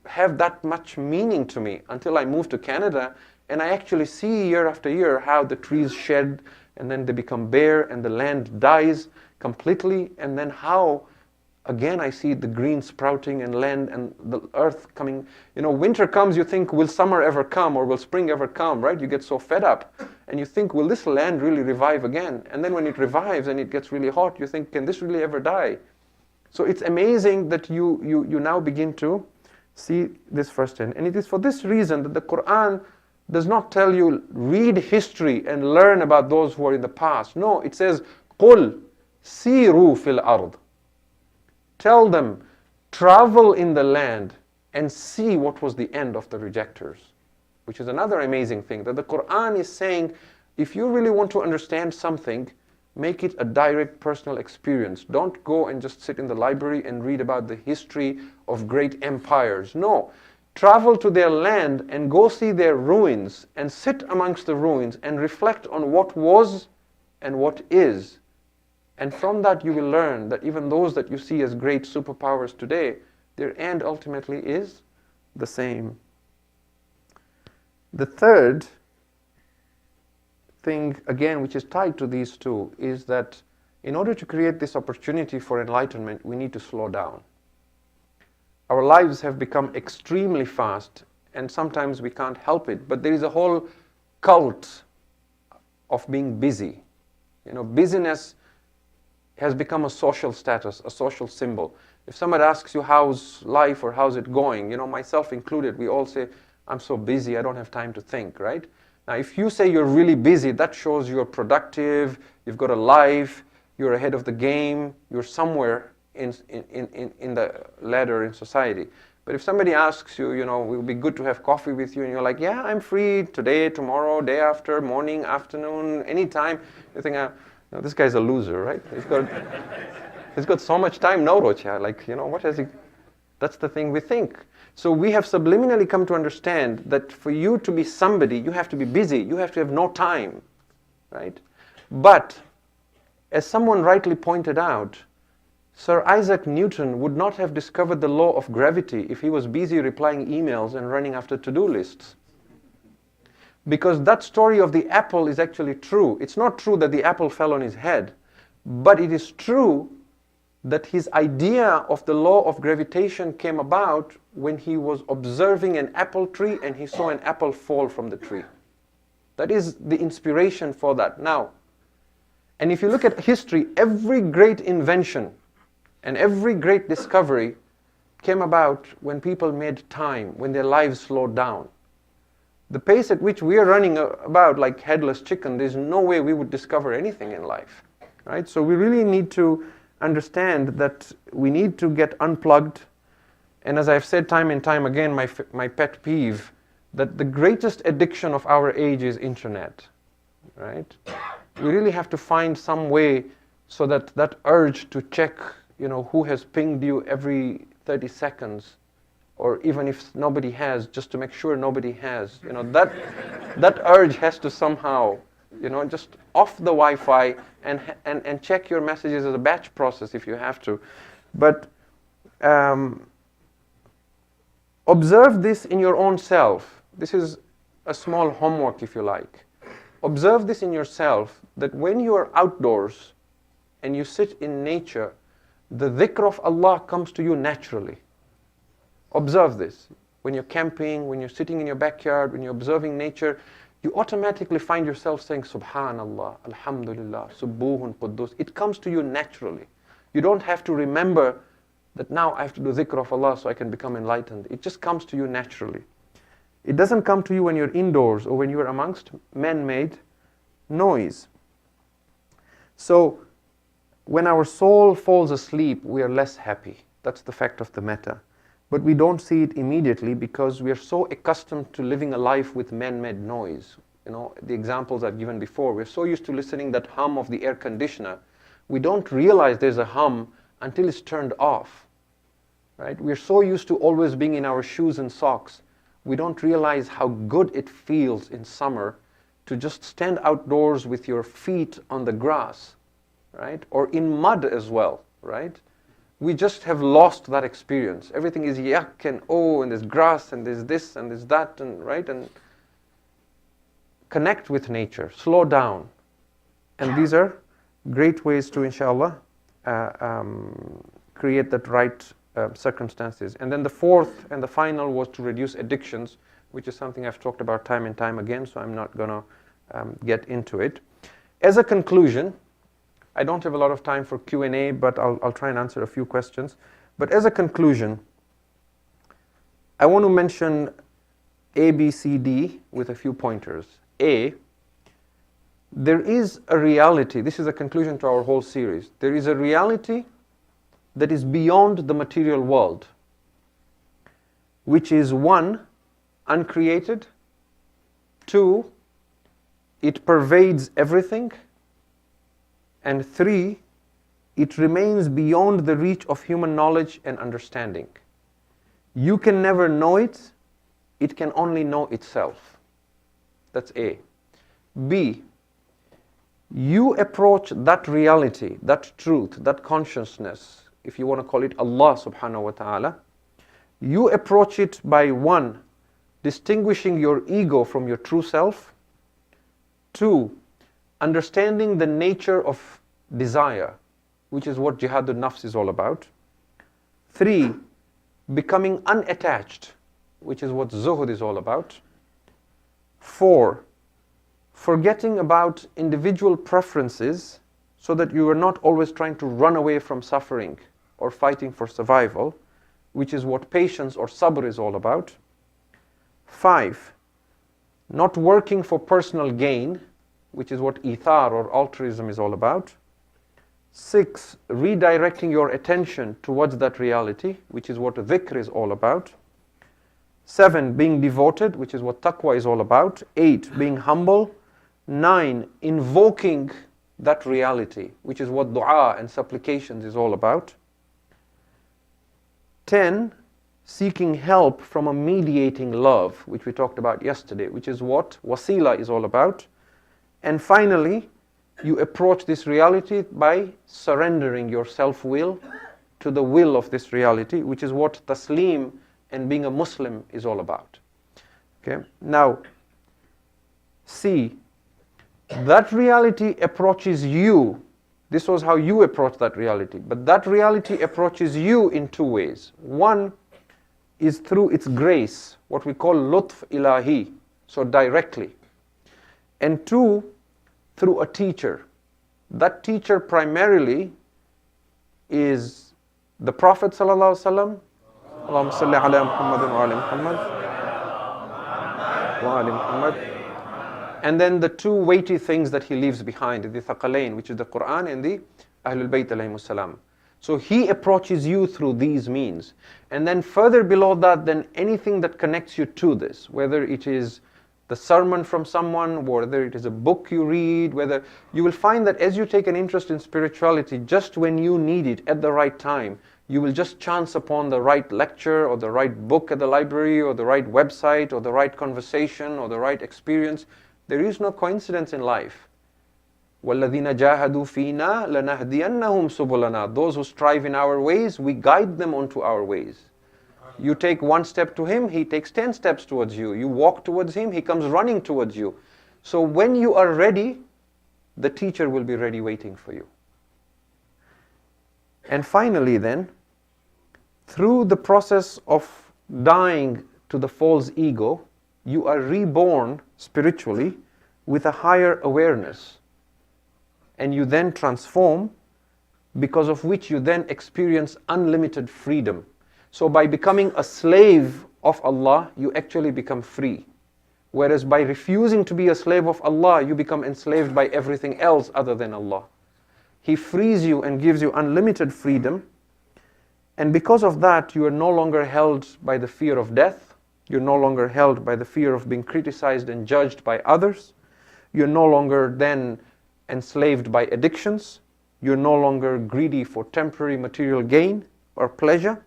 have that much meaning to me until I moved to Canada, and I actually see year after year how the trees shed and then they become bare and the land dies completely, and then how again I see the green sprouting and land and the earth coming. Winter comes, you think, will summer ever come or will spring ever come, right? You get so fed up and you think, will this land really revive again? And then when it revives and it gets really hot, you think, can this really ever die? So it's amazing that you now begin to see this firsthand. And it is for this reason that the Quran does not tell you, read history and learn about those who are in the past. No, it says, قُلْ سِيرُوا فِي الْأَرْضِ. Tell them, travel in the land and see what was the end of the rejectors. Which is another amazing thing, that the Quran is saying, if you really want to understand something, make it a direct personal experience. Don't go and just sit in the library and read about the history of great empires. No. Travel to their land and go see their ruins and sit amongst the ruins and reflect on what was and what is. And from that you will learn that even those that you see as great superpowers today, their end ultimately is the same. The third thing, again, which is tied to these two, is that in order to create this opportunity for enlightenment, we need to slow down. Our lives have become extremely fast, and sometimes we can't help it, but there is a whole cult of being busy. Busyness has become a social status, a social symbol. If somebody asks you how's life or how's it going, myself included, we all say, I'm so busy, I don't have time to think, right? Now, if you say you're really busy, that shows you're productive, you've got a life, you're ahead of the game, you're somewhere in the ladder in society. But if somebody asks you, it would be good to have coffee with you, and you're like, yeah, I'm free today, tomorrow, day after, morning, afternoon, anytime, you think, this guy's a loser, right? He's got so much time, no, Rocha, what has he? That's the thing we think. So we have subliminally come to understand that for you to be somebody, you have to be busy, you have to have no time, right? But, as someone rightly pointed out, Sir Isaac Newton would not have discovered the law of gravity if he was busy replying emails and running after to-do lists. Because that story of the apple is actually true. It's not true that the apple fell on his head, but it is true that his idea of the law of gravitation came about when he was observing an apple tree and he saw an apple fall from the tree. That is the inspiration for that. Now, and if you look at history, every great invention and every great discovery came about when people made time, when their lives slowed down. The pace at which we are running about like headless chicken, there's no way we would discover anything in life, right? So we really need to understand that we need to get unplugged. And as I've said time and time again, my pet peeve, that the greatest addiction of our age is internet, right? We really have to find some way so that that urge to check, who has pinged you every 30 seconds, or even if nobody has, just to make sure nobody has, that urge has to somehow, just off the Wi-Fi and check your messages as a batch process if you have to. But observe this in your own self. This is a small homework, if you like. Observe this in yourself, that when you are outdoors and you sit in nature, the dhikr of Allah comes to you naturally. Observe this. When you're camping, when you're sitting in your backyard, when you're observing nature, you automatically find yourself saying, Subhanallah, Alhamdulillah, Subbuhun Quddus. It comes to you naturally. You don't have to remember that now I have to do dhikr of Allah so I can become enlightened. It just comes to you naturally. It doesn't come to you when you're indoors or when you're amongst man-made noise. So, when our soul falls asleep, we are less happy. That's the fact of the matter. But we don't see it immediately because we are so accustomed to living a life with man-made noise. You know, the examples I've given before, we're so used to listening that hum of the air conditioner. We don't realize there's a hum until it's turned off. Right? We're so used to always being in our shoes and socks. We don't realize how good it feels in summer to just stand outdoors with your feet on the grass, right? Or in mud as well, right? We just have lost that experience. Everything is yuck and oh, and there's grass and there's this and there's that, and right? And connect with nature, slow down. And these are great ways to, inshallah, create that right circumstances. And then the fourth and the final was to reduce addictions, which is something I've talked about time and time again, so I'm not going to get into it. As a conclusion, I don't have a lot of time for Q&A, but I'll try and answer a few questions. But as a conclusion, I want to mention A, B, C, D with a few pointers. A, there is a reality, this is a conclusion to our whole series, there is a reality that is beyond the material world, which is 1, uncreated, 2, it pervades everything, and 3, it remains beyond the reach of human knowledge and understanding. You can never know it, it can only know itself. That's A. B, you approach that reality, that truth, that consciousness, if you want to call it Allah subhanahu wa ta'ala, you approach it by 1, distinguishing your ego from your true self, 2, understanding the nature of desire, which is what jihadul nafs is all about, 3, becoming unattached, which is what zuhud is all about, 4, forgetting about individual preferences so that you are not always trying to run away from suffering or fighting for survival, which is what patience or sabr is all about. 5, not working for personal gain, which is what ithar or altruism is all about. 6, redirecting your attention towards that reality, which is what dhikr is all about. 7, being devoted, which is what taqwa is all about. 8, being humble. 9, invoking that reality, which is what dua and supplications is all about. 10, seeking help from a mediating love, which we talked about yesterday, which is what wasila is all about. And finally, you approach this reality by surrendering your self-will to the will of this reality, which is what taslim and being a Muslim is all about. Okay? Now, C, that reality approaches you. This was how you approach that reality. But that reality approaches you in 2 ways. 1 is through its grace, what we call lutf ilahi, so directly. And 2, through a teacher. That teacher primarily is the Prophet ﷺ. Allahumma salli ala Muhammadin wa ali Muhammad. Wa ali Muhammad. And then the 2 weighty things that he leaves behind, the thaqalain, which is the Quran and the Ahlul Bayt alayhimus salam. So he approaches you through these means. And then further below that, then anything that connects you to this, whether it is the sermon from someone, whether it is a book you read, whether you will find that as you take an interest in spirituality, just when you need it at the right time, you will just chance upon the right lecture or the right book at the library or the right website or the right conversation or the right experience. There is no coincidence in life. وَالَّذِينَ جَاهَدُوا فِينَا لَنَهْدِيَنَّهُمْ سُبُلَنَا. Those who strive in our ways, we guide them onto our ways. You take 1 step to him, he takes 10 steps towards you. You walk towards him, he comes running towards you. So when you are ready, the teacher will be ready waiting for you. And finally then, through the process of dying to the false ego, you are reborn spiritually with a higher awareness. And you then transform, because of which you then experience unlimited freedom. So by becoming a slave of Allah, you actually become free. Whereas by refusing to be a slave of Allah, you become enslaved by everything else other than Allah. He frees you and gives you unlimited freedom. And because of that, you are no longer held by the fear of death. You're no longer held by the fear of being criticized and judged by others. You're no longer then enslaved by addictions. You're no longer greedy for temporary material gain or pleasure.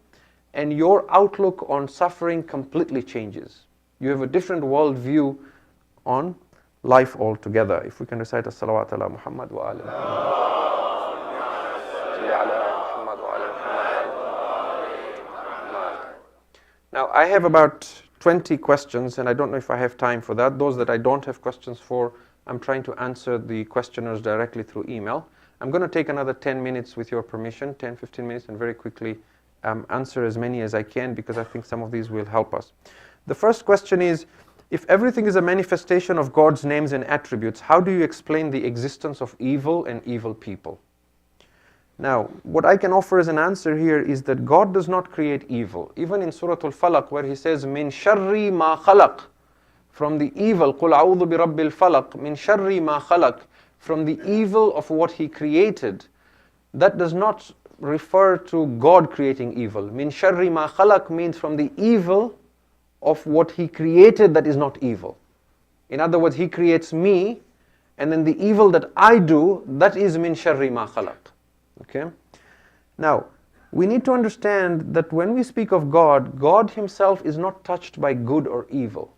And your outlook on suffering completely changes. You have a different worldview on life altogether. If we can recite as-salawat ala Muhammad wa ala Muhammad. Now, I have about 20 questions, and I don't know if I have time for that. Those that I don't have questions for, I'm trying to answer the questioners directly through email. I'm going to take another 10 minutes with your permission, 10, 15 minutes, and very quickly answer as many as I can, because I think some of these will help us. The first question is, if everything is a manifestation of God's names and attributes, how do you explain the existence of evil and evil people? Now, what I can offer as an answer here is that God does not create evil. Even in Surah Al-Falaq, where He says, "Min sharri ma khalaq," from the evil, "Qul a'udhu bi rabbil falaq," min sharri ma khalaq, from the evil of what He created, that does not refer to God creating evil. Min sharri ma khalaq means from the evil of what He created that is not evil. In other words, He creates me, and then the evil that I do, that is min sharri ma khalaq. Okay? Now, we need to understand that when we speak of God, God Himself is not touched by good or evil.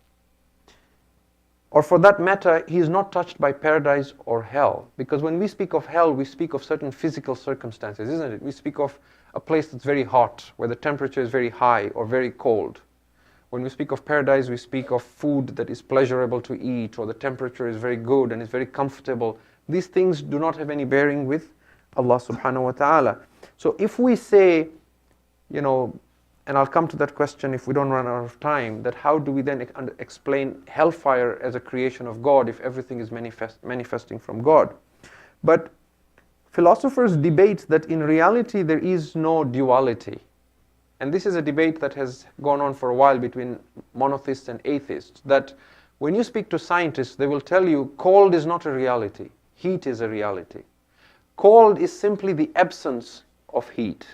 Or for that matter, He is not touched by paradise or hell. Because when we speak of hell, we speak of certain physical circumstances, isn't it? We speak of a place that's very hot, where the temperature is very high or very cold. When we speak of paradise, we speak of food that is pleasurable to eat, or the temperature is very good and is very comfortable. These things do not have any bearing with Allah subhanahu wa ta'ala. So if we say, and I'll come to that question if we don't run out of time, that how do we then explain hellfire as a creation of God if everything is manifesting from God? But philosophers debate that in reality there is no duality. And this is a debate that has gone on for a while between monotheists and atheists, that when you speak to scientists, they will tell you cold is not a reality, heat is a reality. Cold is simply the absence of heat.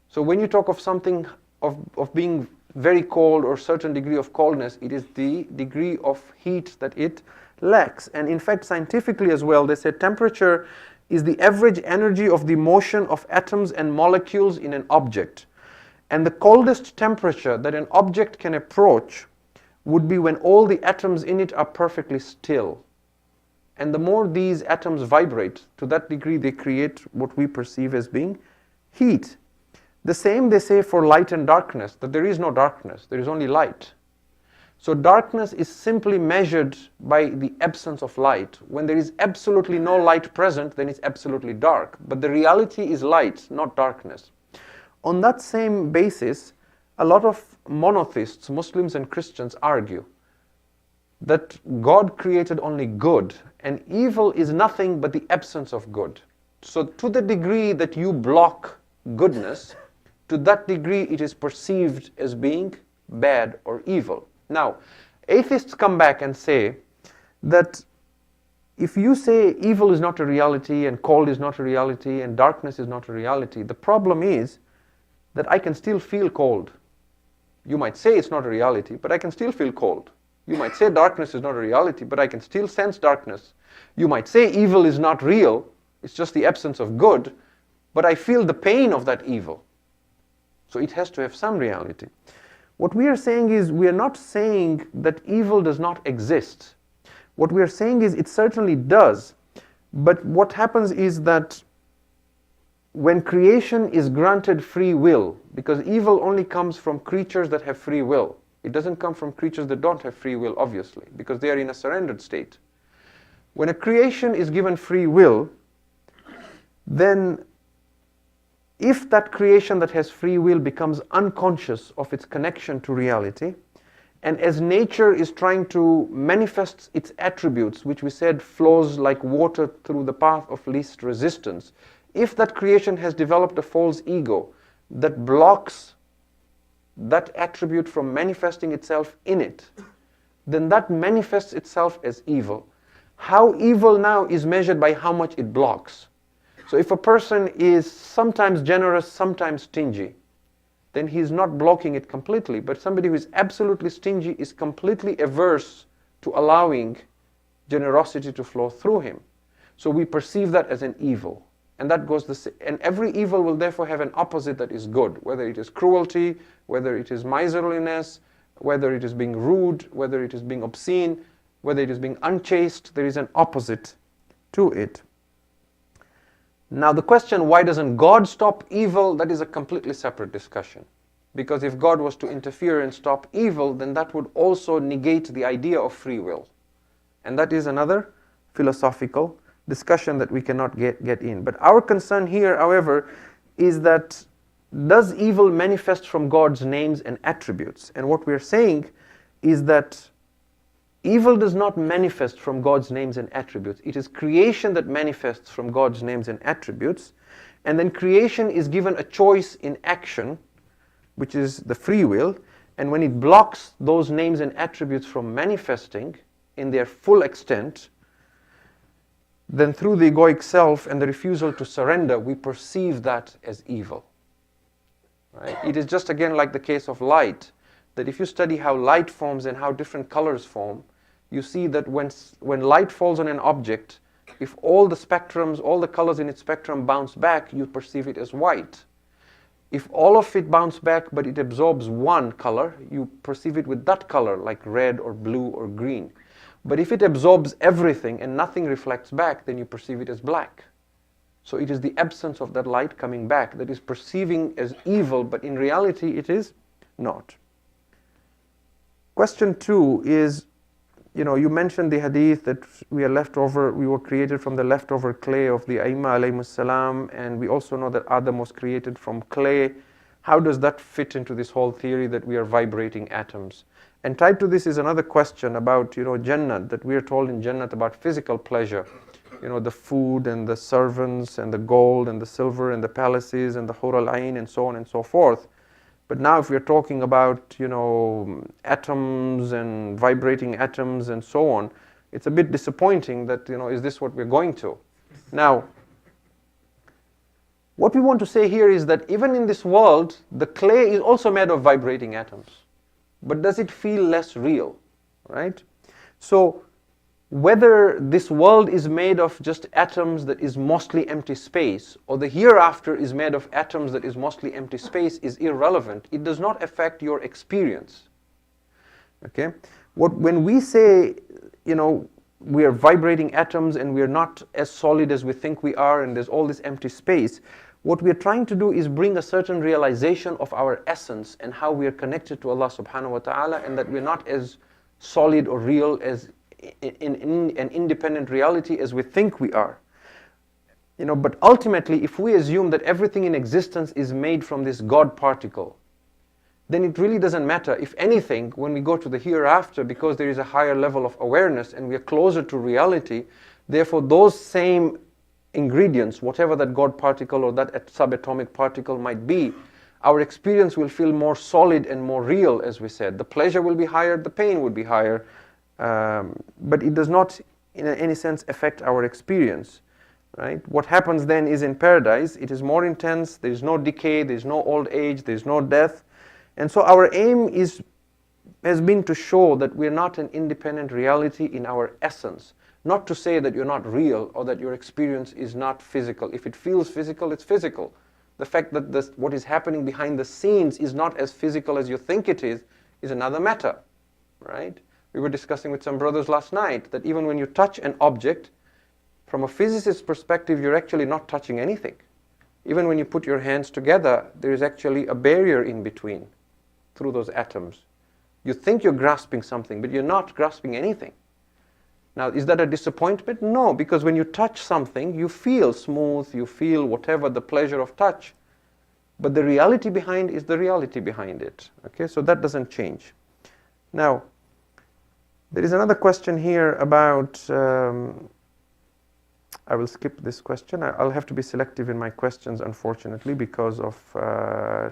So when you talk of something of being very cold or certain degree of coldness, it is the degree of heat that it lacks. And in fact, scientifically as well, they say temperature is the average energy of the motion of atoms and molecules in an object. And the coldest temperature that an object can approach would be when all the atoms in it are perfectly still. And the more these atoms vibrate, to that degree they create what we perceive as being heat. The same they say for light and darkness, that there is no darkness, there is only light. So darkness is simply measured by the absence of light. When there is absolutely no light present, then it's absolutely dark. But the reality is light, not darkness. On that same basis, a lot of monotheists, Muslims and Christians, argue that God created only good, and evil is nothing but the absence of good. So to the degree that you block goodness, to that degree it is perceived as being bad or evil. Now, atheists come back and say that if you say evil is not a reality, and cold is not a reality, and darkness is not a reality, the problem is that I can still feel cold. You might say it's not a reality, but I can still feel cold. You might say darkness is not a reality, but I can still sense darkness. You might say evil is not real, it's just the absence of good, but I feel the pain of that evil. So it has to have some reality. What we are saying is, we are not saying that evil does not exist. What we are saying is, it certainly does. But what happens is that when creation is granted free will, because evil only comes from creatures that have free will. It doesn't come from creatures that don't have free will, obviously, because they are in a surrendered state. When a creation is given free will, then if that creation that has free will becomes unconscious of its connection to reality, and as nature is trying to manifest its attributes, which we said flows like water through the path of least resistance, if that creation has developed a false ego that blocks that attribute from manifesting itself in it, then that manifests itself as evil. How evil now is measured by how much it blocks. So if a person is sometimes generous, sometimes stingy, then he's not blocking it completely. But somebody who is absolutely stingy is completely averse to allowing generosity to flow through him. So we perceive that as an evil. And that goes and every evil will therefore have an opposite that is good, whether it is cruelty, whether it is miserliness, whether it is being rude, whether it is being obscene, whether it is being unchaste, there is an opposite to it. Now the question, why doesn't God stop evil? That is a completely separate discussion. Because if God was to interfere and stop evil, then that would also negate the idea of free will. And that is another philosophical discussion that we cannot get in. But our concern here, however, is that does evil manifest from God's names and attributes? And what we're saying is that evil does not manifest from God's names and attributes. It is creation that manifests from God's names and attributes. And then creation is given a choice in action, which is the free will. And when it blocks those names and attributes from manifesting in their full extent, then through the egoic self and the refusal to surrender, we perceive that as evil. Right? It is just again like the case of light, that if you study how light forms and how different colors form, you see that when light falls on an object, if all the spectrums, all the colors in its spectrum bounce back, you perceive it as white. If all of it bounce back but it absorbs one color, you perceive it with that color, like red or blue or green. But if it absorbs everything and nothing reflects back, then you perceive it as black. So it is the absence of that light coming back that is perceiving as evil, but in reality it is not. Question 2 is, you mentioned the hadith that we were created from the leftover clay of the Aimma alayhimus salam, and we also know that Adam was created from clay. How does that fit into this whole theory that we are vibrating atoms? And tied to this is another question about, Jannah, that we are told in Jannah about physical pleasure. The food and the servants and the gold and the silver and the palaces and the Hur al-Ain and so on and so forth. But now if we're talking about, atoms and vibrating atoms and so on, it's a bit disappointing that, is this what we're going to? Now, what we want to say here is that even in this world, the clay is also made of vibrating atoms. But does it feel less real, right? So whether this world is made of just atoms that is mostly empty space, or the hereafter is made of atoms that is mostly empty space, is irrelevant. It does not affect your experience. Okay? When we say, we are vibrating atoms and we are not as solid as we think we are and there's all this empty space, what we are trying to do is bring a certain realization of our essence and how we are connected to Allah subhanahu wa ta'ala, and that we're not as solid or real as in an independent reality as we think we are. But ultimately, if we assume that everything in existence is made from this God particle, then it really doesn't matter. If anything, when we go to the hereafter, because there is a higher level of awareness and we are closer to reality, therefore those same ingredients, whatever that God particle or that subatomic particle might be, our experience will feel more solid and more real, as we said. The pleasure will be higher, the pain would be higher, but it does not, in any sense, affect our experience. Right? What happens then is in paradise, it is more intense, there is no decay, there is no old age, there is no death. And so our aim has been to show that we are not an independent reality in our essence. Not to say that you're not real or that your experience is not physical. If it feels physical, it's physical. The fact that what is happening behind the scenes is not as physical as you think it is another matter. Right? We were discussing with some brothers last night that even when you touch an object, from a physicist's perspective, you're actually not touching anything. Even when you put your hands together, there is actually a barrier in between through those atoms. You think you're grasping something, but you're not grasping anything. Now, is that a disappointment? No, because when you touch something, you feel smooth, you feel whatever, the pleasure of touch. but the reality behind is the reality behind it. Okay, so that doesn't change. Now, there is another question here about, I will skip this question. I'll have to be selective in my questions, unfortunately, because of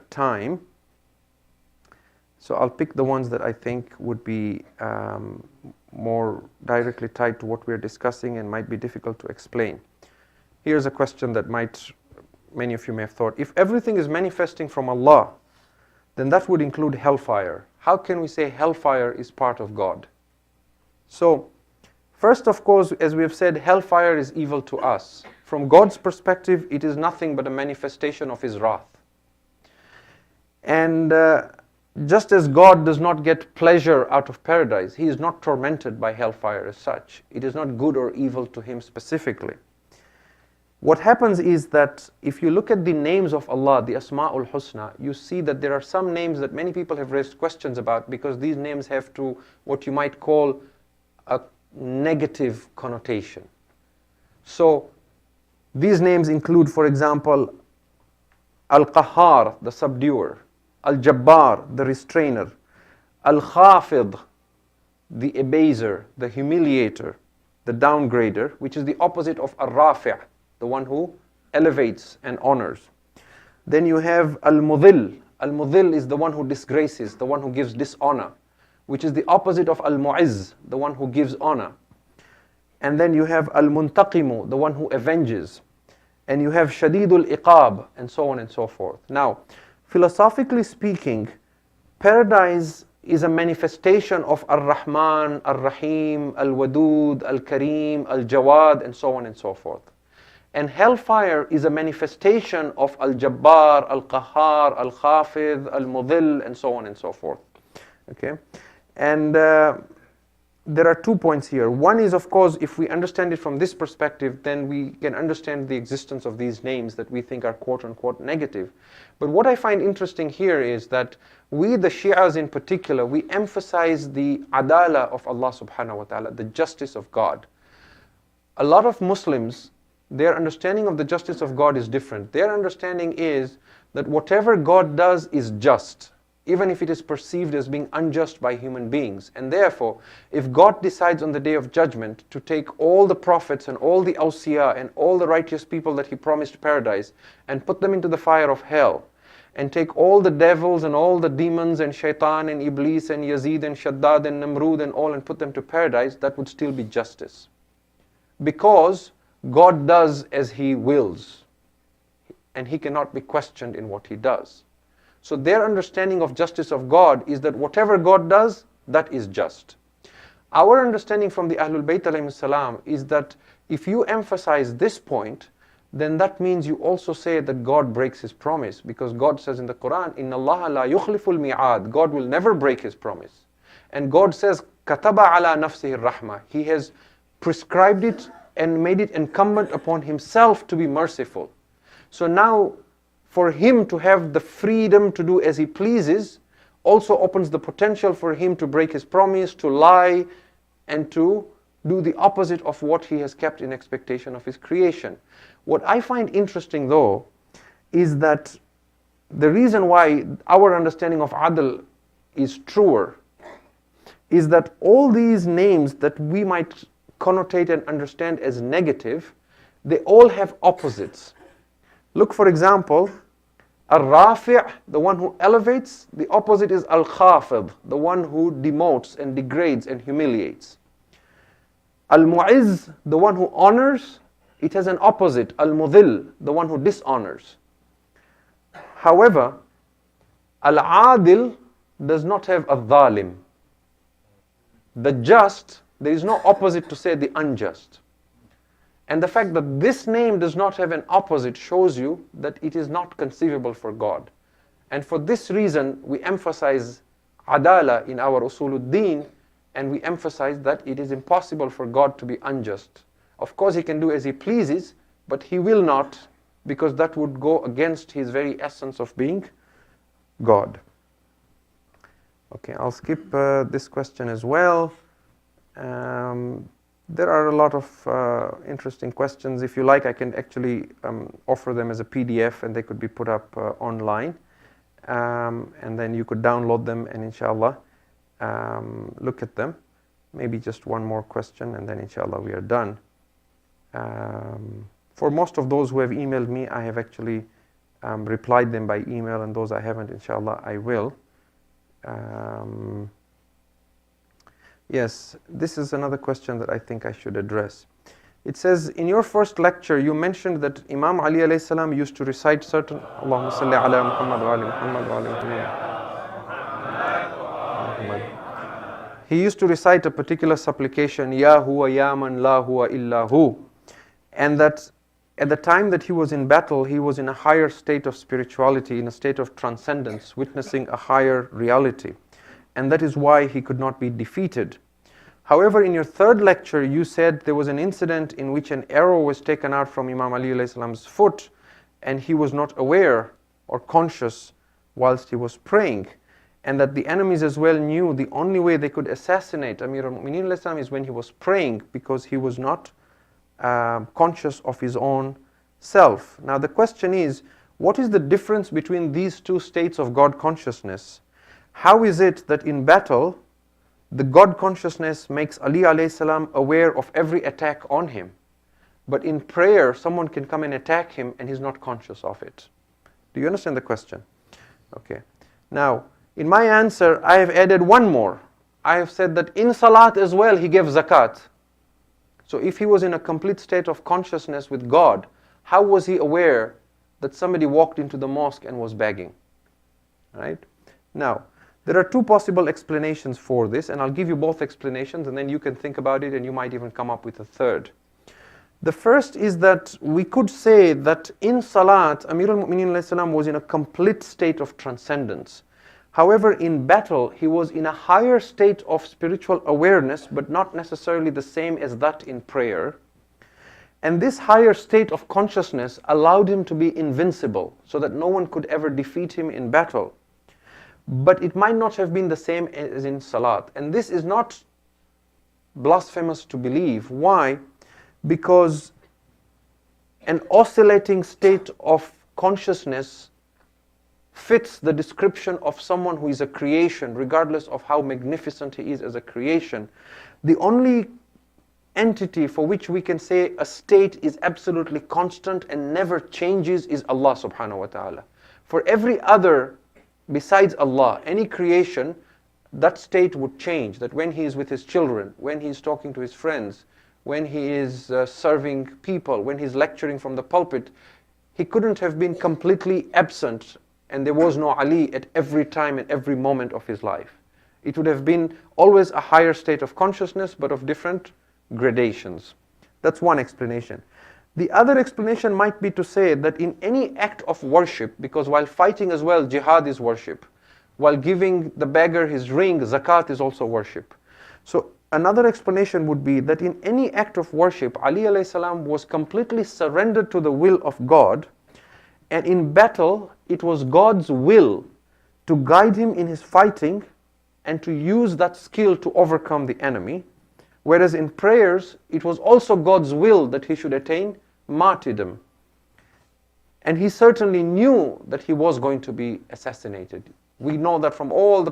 time. So I'll pick the ones that I think would be more directly tied to what we're discussing and might be difficult to explain. Here's a question that many of you may have thought. If everything is manifesting from Allah, then that would include hellfire. How can we say hellfire is part of God? So, first, of course, as we have said, hellfire is evil to us. From God's perspective, it is nothing but a manifestation of His wrath. And just as God does not get pleasure out of paradise, He is not tormented by hellfire as such. It is not good or evil to Him specifically. What happens is that if you look at the names of Allah, the Asma'ul Husna, you see that there are some names that many people have raised questions about because these names have to what you might call a negative connotation. So these names include, for example, Al-Qahhar, the subduer, Al-Jabbar, the restrainer, Al-Khafid, the abaser, the humiliator, the downgrader, which is the opposite of Ar-Rafi', the one who elevates and honors. Then you have Al-Mudhil. Al-Mudhil is the one who disgraces, the one who gives dishonor, which is the opposite of Al-Mu'izz, the one who gives honor. And then you have Al-Muntaqimu, the one who avenges. And you have Shadidul Iqab, and so on and so forth. Now, philosophically speaking, paradise is a manifestation of Ar-Rahman, Ar-Rahim, Al-Wadud, Al-Kareem, Al-Jawad, and so on and so forth. And hellfire is a manifestation of Al-Jabbar, Al-Qahhar, Al-Khafid, Al-Mudhil, and so on and so forth. Okay? And there are 2 points here. One is, of course, if we understand it from this perspective, then we can understand the existence of these names that we think are quote-unquote negative. But what I find interesting here is that we, the Shi'as in particular, we emphasize the adala of Allah subhanahu wa ta'ala, the justice of God. A lot of Muslims, their understanding of the justice of God is different. Their understanding is that whatever God does is just, even if it is perceived as being unjust by human beings. And therefore, if God decides on the Day of Judgment to take all the prophets and all the awsiya and all the righteous people that He promised paradise and put them into the fire of hell, and take all the devils and all the demons and shaitan and Iblis and Yazid and Shaddad and Namrud and all and put them to paradise, that would still be justice. Because God does as He wills, and He cannot be questioned in what He does. So their understanding of justice of God is that whatever God does, that is just. Our understanding from the Ahlul Bayt alayhim salam is that if you emphasize this point, then that means you also say that God breaks His promise, because God says in the Quran, "Inna Allah la yukhliful mi'ad." God will never break His promise. And God says, "Kataba ala nafsihi rahmah." He has prescribed it and made it incumbent upon Himself to be merciful. So now, for Him to have the freedom to do as He pleases also opens the potential for Him to break His promise, to lie, and to do the opposite of what He has kept in expectation of His creation. What I find interesting though is that the reason why our understanding of Adl is truer is that all these names that we might connotate and understand as negative, they all have opposites. Look, for example, Al-Rafi', the one who elevates, the opposite is Al-Khafid, the one who demotes and degrades and humiliates. Al-Mu'izz, the one who honors, it has an opposite, Al-Mudhil, the one who dishonors. However, Al-Adil does not have Al-Dhalim. The just, there is no opposite to say the unjust. And the fact that this name does not have an opposite shows you that it is not conceivable for God. And for this reason, we emphasize adala in our usuluddin, and we emphasize that it is impossible for God to be unjust. Of course, He can do as He pleases, but He will not, because that would go against His very essence of being God. Okay, I'll skip this question as well. There are a lot of interesting questions. If you like, I can actually offer them as a PDF and they could be put up online. And then you could download them and inshallah look at them. Maybe just one more question and then inshallah we are done. For most of those who have emailed me, I have actually replied them by email, and those I haven't, inshallah, I will. Yes, this is another question that I think I should address. It says, in your first lecture, you mentioned that Imam Ali alayhi salam used to recite certain Allahumma salli ala Muhammad wa ali Muhammad wa ali Muhammad. He used to recite a particular supplication, Ya huwa ya man la huwa illa hu. And that at the time that he was in battle, he was in a higher state of spirituality, in a state of transcendence, witnessing a higher reality. And that is why he could not be defeated. However, in your third lecture, you said there was an incident in which an arrow was taken out from Imam Ali alayhi salam's foot, and he was not aware or conscious whilst he was praying. And that the enemies as well knew the only way they could assassinate Amir al-Mu'mineen alayhi salam is when he was praying, because he was not conscious of his own self. Now the question is, what is the difference between these two states of God consciousness? How is it that in battle, the God consciousness makes Ali alayhi salam aware of every attack on him, but in prayer, someone can come and attack him and he's not conscious of it? Do you understand the question? Okay. Now, in my answer, I have added one more. I have said that in salat as well, he gave zakat. So if he was in a complete state of consciousness with God, how was he aware that somebody walked into the mosque and was begging? Right? Now, there are two possible explanations for this, and I'll give you both explanations, and then you can think about it, and you might even come up with a third. The first is that we could say that in Salat, Amir al-Mu'mineen alayhi salam was in a complete state of transcendence. However, in battle, he was in a higher state of spiritual awareness, but not necessarily the same as that in prayer. And this higher state of consciousness allowed him to be invincible, so that no one could ever defeat him in battle. But it might not have been the same as in Salat. And this is not blasphemous to believe. Why? Because an oscillating state of consciousness fits the description of someone who is a creation, regardless of how magnificent he is as a creation. The only entity for which we can say a state is absolutely constant and never changes is Allah subhanahu wa ta'ala. For every other besides Allah, any creation, that state would change. That when he is with his children, when he is talking to his friends, when he is serving people, when he's lecturing from the pulpit, he couldn't have been completely absent and there was no Ali at every time and every moment of his life. It would have been always a higher state of consciousness, but of different gradations. That's one explanation. The other explanation might be to say that in any act of worship, because while fighting as well, jihad is worship. While giving the beggar his ring, zakat is also worship. So another explanation would be that in any act of worship, Ali alayhi salam was completely surrendered to the will of God. And in battle, it was God's will to guide him in his fighting and to use that skill to overcome the enemy. Whereas in prayers, it was also God's will that he should attain martyrdom. And he certainly knew that he was going to be assassinated. We know that from all the,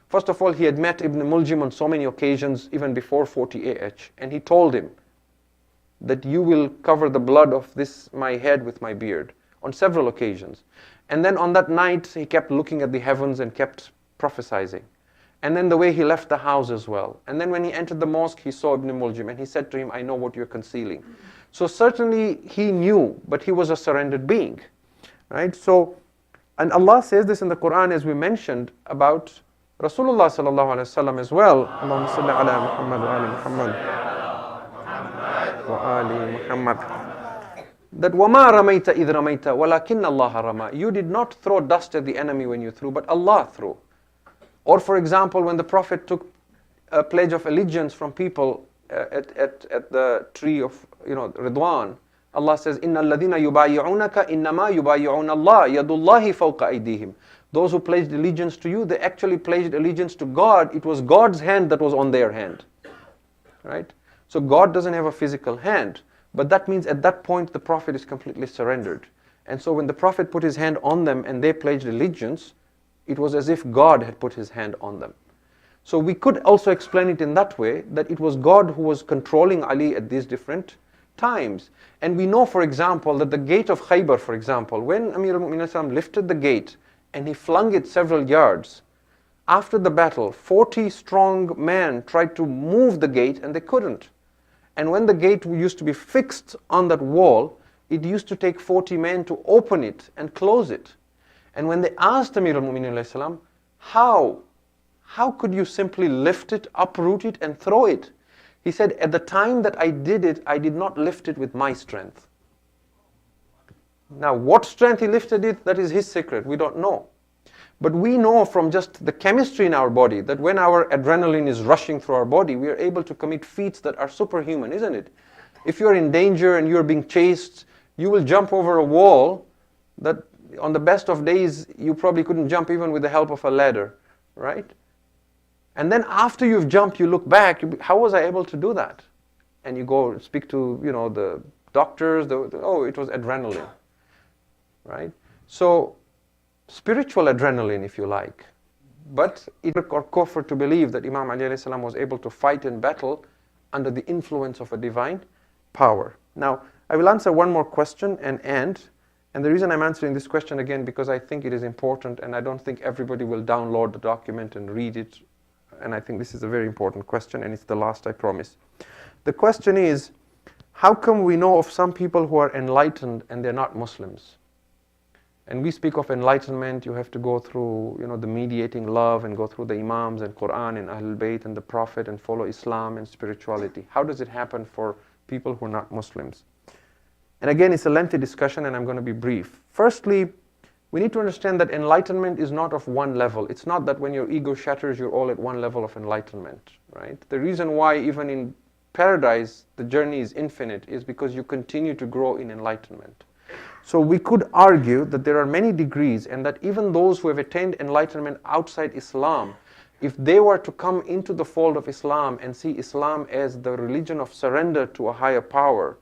first of all, he had met Ibn Muljim on so many occasions, even before 40 AH, and he told him that you will cover the blood of this, my head with my beard, on several occasions. And then on that night, he kept looking at the heavens and kept prophesying. And then the way he left the house as well. And then when he entered the mosque, he saw Ibn Muljim and he said to him, I know what you're concealing. So certainly he knew, but he was a surrendered being. Right? So, and Allah says this in the Quran, as we mentioned, about Rasulullah sallallahu alaihi wasallam as well. Allahumma salli ala Muhammad wa ali Muhammad wa ali Muhammad. That وَمَا رَمَيْتَ إِذْ رَمَيْتَ وَلَكِنَّ اللَّهَ رَمَى. You did not throw dust at the enemy when you threw, but Allah threw. Or for example, when the Prophet took a pledge of allegiance from people at the tree of Ridwan, Allah says, إِنَّ الَّذِينَ يُبَايِعُونَكَ إِنَّمَا يُبَايِعُونَ اللَّهِ يَدُ اللَّهِ فَوْقَ أَيْدِيهِمْ. Those who pledged allegiance to you, they actually pledged allegiance to God. It was God's hand that was on their hand. Right? So God doesn't have a physical hand, but that means at that point the Prophet is completely surrendered. And so when the Prophet put his hand on them and they pledged allegiance, it was as if God had put his hand on them. So we could also explain it in that way, that it was God who was controlling Ali at these different times. And we know, for example, that the gate of Khaybar, for example, when Amir al-Mu'minin lifted the gate and he flung it several yards, after the battle, 40 strong men tried to move the gate and they couldn't. And when the gate used to be fixed on that wall, it used to take 40 men to open it and close it. And when they asked Amir al-Mu'minin, how could you simply lift it, uproot it, and throw it? He said, at the time that I did it, I did not lift it with my strength. Now, what strength he lifted it, that is his secret. We don't know. But we know from just the chemistry in our body that when our adrenaline is rushing through our body, we are able to commit feats that are superhuman, isn't it? If you're in danger and you're being chased, you will jump over a wall that on the best of days, you probably couldn't jump even with the help of a ladder, right? And then after you've jumped, you look back, how was I able to do that? And you go speak to, the doctors, oh, it was adrenaline, right? So, spiritual adrenaline, if you like. But it or kufr to believe that Imam Ali alayhi salam was able to fight in battle under the influence of a divine power. Now, I will answer one more question and end. And the reason I'm answering this question again, because I think it is important and I don't think everybody will download the document and read it. And I think this is a very important question, and it's the last, I promise. The question is, how come we know of some people who are enlightened and they're not Muslims? And we speak of enlightenment, you have to go through, the mediating love and go through the Imams and Quran and Ahlul Bayt and the Prophet and follow Islam and spirituality. How does it happen for people who are not Muslims? And again, it's a lengthy discussion and I'm going to be brief. Firstly, we need to understand that enlightenment is not of one level. It's not that when your ego shatters, you're all at one level of enlightenment, right? The reason why even in paradise, the journey is infinite is because you continue to grow in enlightenment. So we could argue that there are many degrees and that even those who have attained enlightenment outside Islam, if they were to come into the fold of Islam and see Islam as the religion of surrender to a higher power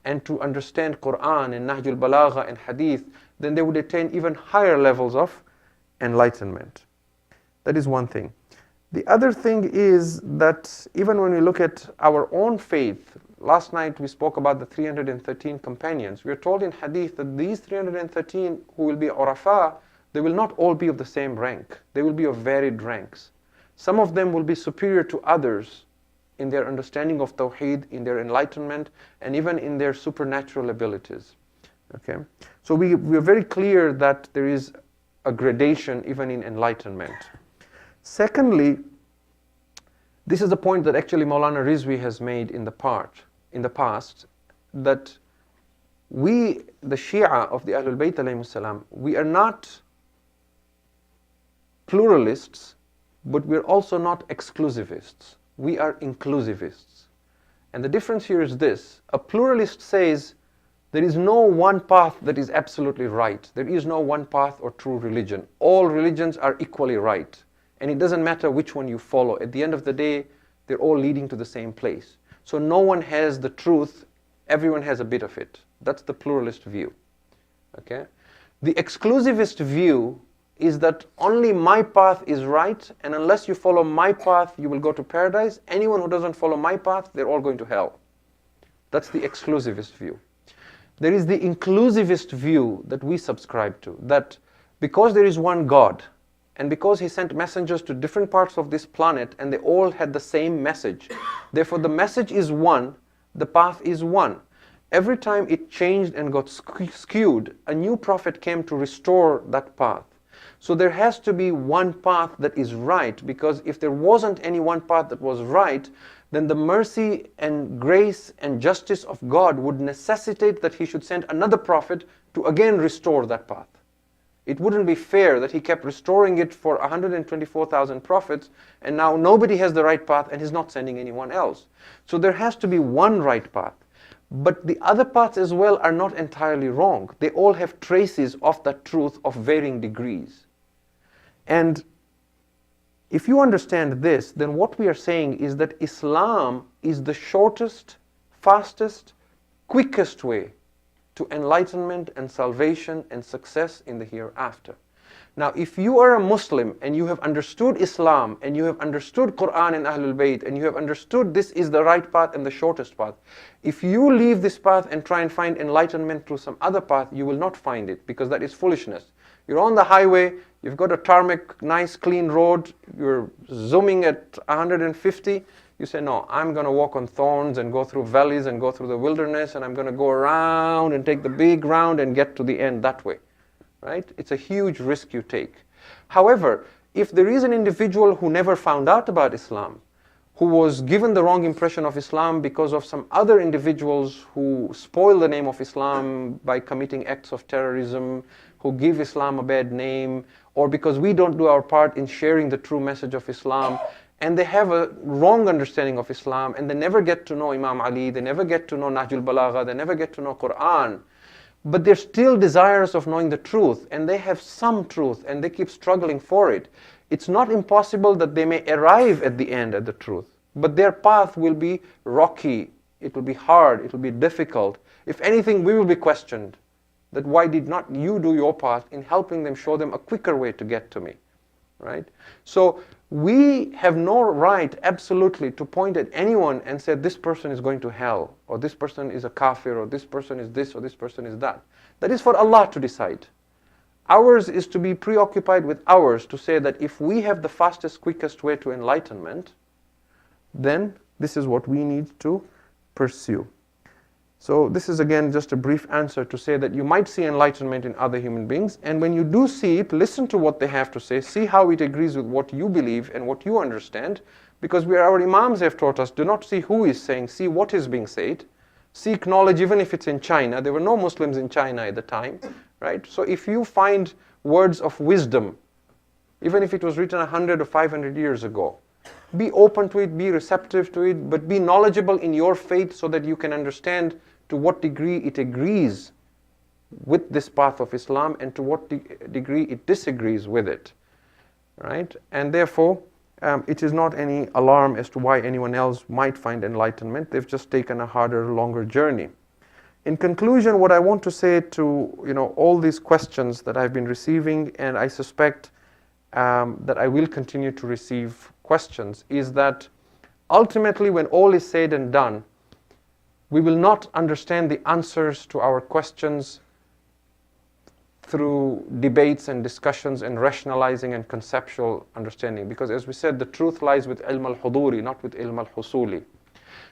and to understand Quran and Nahjul Balagha and Hadith, then they would attain even higher levels of enlightenment. That is one thing. The other thing is that even when we look at our own faith, last night we spoke about the 313 companions. We are told in Hadith that these 313 who will be Urafa, they will not all be of the same rank. They will be of varied ranks. Some of them will be superior to others in their understanding of Tawheed, in their enlightenment, and even in their supernatural abilities. Okay, so we are very clear that there is a gradation even in enlightenment. Secondly, this is a point that actually Maulana Rizvi has made in the past, that we, the Shia of the Ahlul Bayt alayhim salam, we are not pluralists, but we're also not exclusivists. We are inclusivists. And the difference here is this: a pluralist says, there is no one path that is absolutely right. There is no one path or true religion. All religions are equally right. And it doesn't matter which one you follow. At the end of the day, they're all leading to the same place. So no one has the truth. Everyone has a bit of it. That's the pluralist view. Okay? The exclusivist view is that only my path is right, and unless you follow my path, you will go to paradise. Anyone who doesn't follow my path, they're all going to hell. That's the exclusivist view. There is the inclusivist view that we subscribe to, that because there is one God, and because He sent messengers to different parts of this planet, and they all had the same message, therefore the message is one, the path is one. Every time it changed and got skewed, a new prophet came to restore that path. So there has to be one path that is right, because if there wasn't any one path that was right, then the mercy and grace and justice of God would necessitate that He should send another prophet to again restore that path. It wouldn't be fair that He kept restoring it for 124,000 prophets, and now nobody has the right path and He's not sending anyone else. So there has to be one right path. But the other paths as well are not entirely wrong. They all have traces of that truth of varying degrees. And If you understand this, then what we are saying is that Islam is the shortest, fastest, quickest way to enlightenment and salvation and success in the hereafter. Now, if you are a Muslim and you have understood Islam and you have understood Quran and Ahlul Bayt and you have understood this is the right path and the shortest path, if you leave this path and try and find enlightenment through some other path, you will not find it, because that is foolishness. You're on the highway, you've got a tarmac, nice clean road, you're zooming at 150, you say, no, I'm going to walk on thorns and go through valleys and go through the wilderness, and I'm going to go around and take the big round and get to the end that way. Right? It's a huge risk you take. However, if there is an individual who never found out about Islam, who was given the wrong impression of Islam because of some other individuals who spoil the name of Islam by committing acts of terrorism, who give Islam a bad name, or because we don't do our part in sharing the true message of Islam, and they have a wrong understanding of Islam, and they never get to know Imam Ali, they never get to know Nahjul Balagha, they never get to know Quran, but they're still desirous of knowing the truth, and they have some truth, and they keep struggling for it. It's not impossible that they may arrive at the end at the truth, but their path will be rocky, it will be hard, it will be difficult. If anything, we will be questioned, that why did not you do your part in helping them, show them a quicker way to get to me, right? So we have no right absolutely to point at anyone and say this person is going to hell, or this person is a kafir, or this person is this, or this person is that. That is for Allah to decide. Ours is to be preoccupied with ours, to say that if we have the fastest, quickest way to enlightenment, then this is what we need to pursue. So this is again just a brief answer to say that you might see enlightenment in other human beings, and when you do see it, listen to what they have to say, see how it agrees with what you believe and what you understand, because our Imams have taught us, do not see who is saying, see what is being said, seek knowledge even if it's in China. There were no Muslims in China at the time, right? So if you find words of wisdom, even if it was written 100 or 500 years ago, be open to it, be receptive to it, but be knowledgeable in your faith so that you can understand to what degree it agrees with this path of Islam and to what degree it disagrees with it, right? And therefore, it is not any alarm as to why anyone else might find enlightenment. They've just taken a harder, longer journey. In conclusion, what I want to say to all these questions that I've been receiving, and I suspect that I will continue to receive questions, is that ultimately when all is said and done, we will not understand the answers to our questions through debates and discussions and rationalizing and conceptual understanding. Because as we said, the truth lies with ilm al-huduri, not with ilm al-husuli.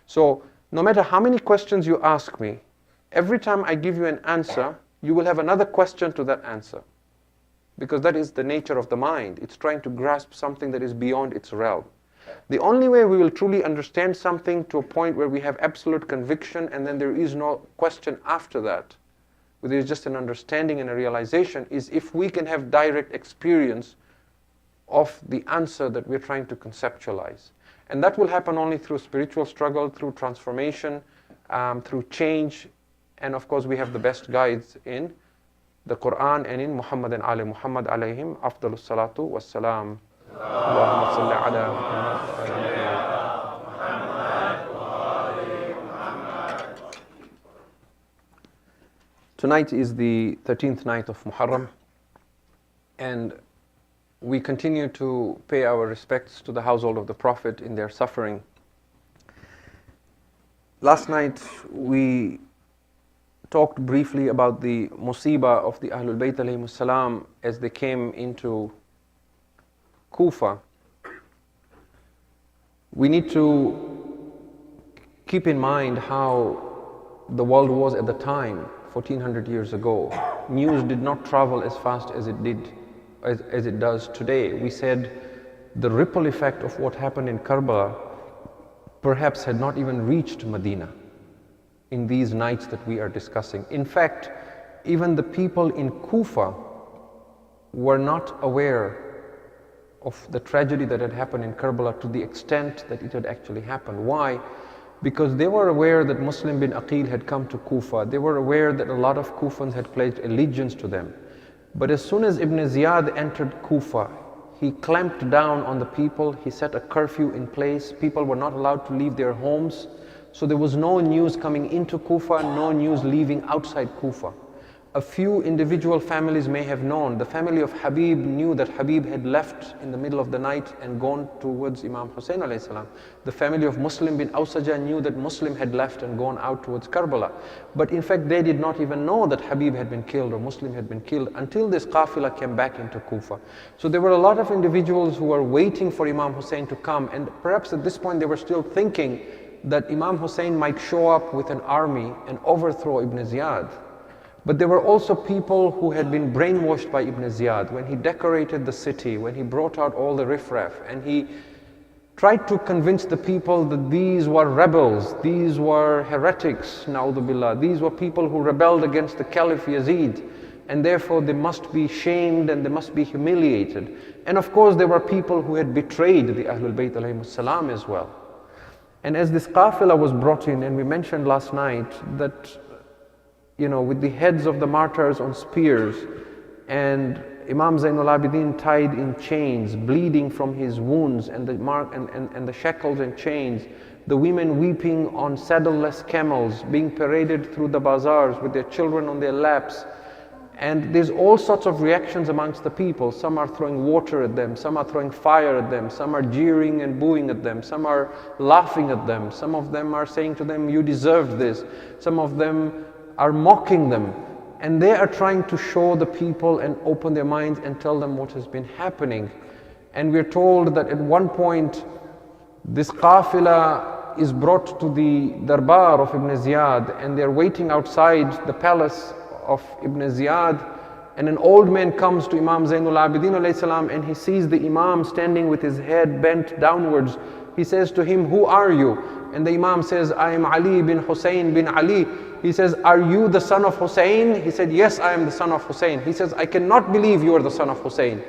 So no matter how many questions you ask me, every time I give you an answer, you will have another question to that answer. Because that is the nature of the mind. It's trying to grasp something that is beyond its realm. The only way we will truly understand something to a point where we have absolute conviction and then there is no question after that, where there is just an understanding and a realization, is if we can have direct experience of the answer that we're trying to conceptualize. And that will happen only through spiritual struggle, through transformation, through change, and of course we have the best guides in the Quran and in Muhammad and Ali Muhammad alayhim afdalus salatu wassalam. Allahumma salli ala Muhammad. Tonight is the 13th night of Muharram, and we continue to pay our respects to the household of the Prophet in their suffering. Last night we talked briefly about the musibah of the Ahlul Bayt alayhimus salam as they came into Kufa. We need to keep in mind how the world was at the time, 1400 years ago. News did not travel as fast as it does today. We said the ripple effect of what happened in Karbala perhaps had not even reached Medina in these nights that we are discussing. In fact, even the people in Kufa were not aware of the tragedy that had happened in Karbala to the extent that it had actually happened. Why? Because they were aware that Muslim bin Aqil had come to Kufa. They were aware that a lot of Kufans had pledged allegiance to them. But as soon as Ibn Ziyad entered Kufa, he clamped down on the people. He set a curfew in place. People were not allowed to leave their homes. So there was no news coming into Kufa, no news leaving outside Kufa. A few individual families may have known. The family of Habib knew that Habib had left in the middle of the night and gone towards Imam Hussein alayhi salam. The family of Muslim bin Awsaja knew that Muslim had left and gone out towards Karbala. But in fact, they did not even know that Habib had been killed or Muslim had been killed until this qafila came back into Kufa. So there were a lot of individuals who were waiting for Imam Hussein to come, and perhaps at this point they were still thinking that Imam Hussein might show up with an army and overthrow Ibn Ziyad. But there were also people who had been brainwashed by Ibn Ziyad when he decorated the city, when he brought out all the riffraff, and he tried to convince the people that these were rebels, these were heretics, na'udhu billah, these were people who rebelled against the Caliph Yazid, and therefore they must be shamed and they must be humiliated. And of course there were people who had betrayed the Ahlul Bayt alayhimus salam as well. And as this qafila was brought in, and we mentioned last night that, you know, with the heads of the martyrs on spears and Imam Zainul Abidin tied in chains, bleeding from his wounds and the shackles and chains, the women weeping on saddleless camels, being paraded through the bazaars with their children on their laps. And there's all sorts of reactions amongst the people. Some are throwing water at them, some are throwing fire at them, some are jeering and booing at them, some are laughing at them, some of them are saying to them, you deserve this, some of them are mocking them, and they are trying to show the people and open their minds and tell them what has been happening. And we're told that at one point this qafila is brought to the darbar of Ibn Ziyad, and they're waiting outside the palace of Ibn Ziyad, and an old man comes to Imam Zainul Abidin alayhi salam, and he sees the Imam standing with his head bent downwards. He says to him, who are you? And the Imam says, I am Ali bin Hussein bin Ali. He says, are you the son of Hussein? He said, yes, I am the son of Hussein. He says, I cannot believe you are the son of Hussein.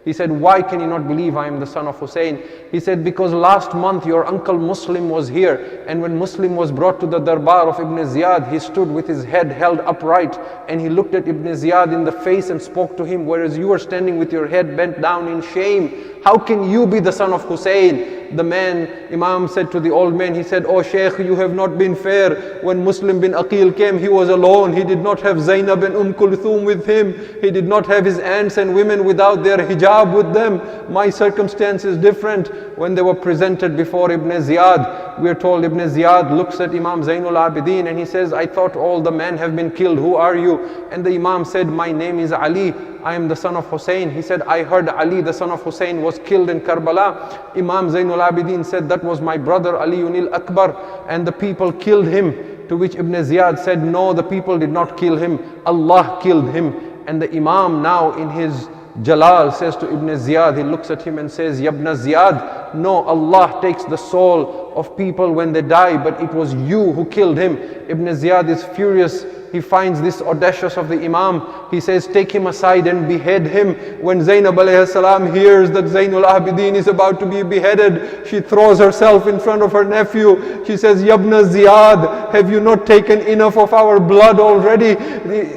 He said, why can you not believe I am the son of Hussein? He said, because last month your uncle Muslim was here, and when Muslim was brought to the darbar of Ibn Ziyad, he stood with his head held upright, and he looked at Ibn Ziyad in the face and spoke to him, whereas you are standing with your head bent down in shame. How can you be the son of Hussein? The man, Imam said to the old man, he said, oh Shaykh, you have not been fair. When Muslim bin Aqil came, he was alone. He did not have Zainab and Kulthum with him. He did not have his aunts and women without their hijab with them. My circumstance is different. When they were presented before Ibn Ziyad, we are told Ibn Ziyad looks at Imam Zainul Abidin and he says, I thought all the men have been killed. Who are you? And the Imam said, my name is Ali. I am the son of Hussein. He said, I heard Ali, the son of Hussein, was killed in Karbala. Imam Zainul Abidin said, that was my brother Aliun al-Akbar, and the people killed him. To which Ibn Ziyad said, no, the people did not kill him. Allah killed him. And the Imam now in his Jalal says to Ibn Ziyad, he looks at him and says, Yabna Ziyad, no, Allah takes the soul of people when they die, but it was you who killed him. Ibn Ziyad is furious. He finds this audacious of the Imam. He says, take him aside and behead him. When Zainab alayhi salam hears that Zainul Abidin is about to be beheaded, she throws herself in front of her nephew. She says, Yabna Ziyad, have you not taken enough of our blood already?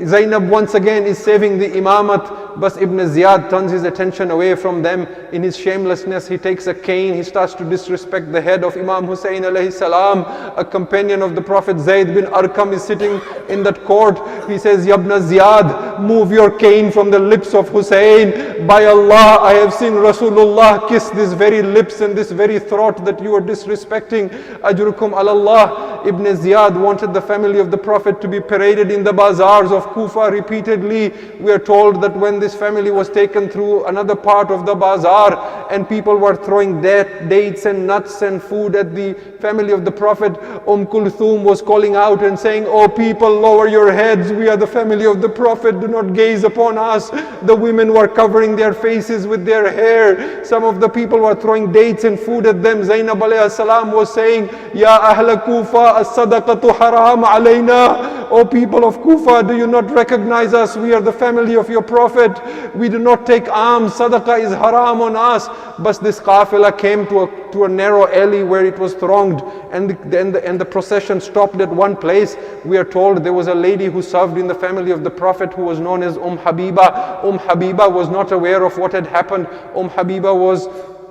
Zainab once again is saving the imamat, but Ibn Ziyad turns his attention away from them. In his shamelessness, he takes a cane. He starts to disrespect the head of Imam Hussein alayhi salam. A companion of the Prophet, Zayd bin Arqam, is sitting in that court. He says, Yabna Ziyad, move your cane from the lips of Hussein. By Allah, I have seen Rasulullah kiss these very lips and this very throat that you are disrespecting. Ajrukum alallah. Ibn Ziyad wanted the family of the Prophet to be paraded in the bazaars of Kufa repeatedly. We are told that when this family was taken through another part of the bazaar and people were throwing dates and nuts and food at the family of the Prophet, Kulthum was calling out and saying, oh people, lower your heads, we are the family of the Prophet, do not gaze upon us. The women were covering their faces with their hair. Some of the people were throwing dates and food at them. Zainab alayhi salam was saying, Ya Ahla Kufa, as-sadaqatu haram alayna. O people of Kufa, do you not recognize us? We are the family of your Prophet. We do not take alms. Sadaqah is haram on us. But this qafila came to a narrow alley where it was thronged, and the procession stopped at one place. We are told there was a lady who served in the family of the Prophet who was known as Habiba. Habiba was not aware of what had happened. Habiba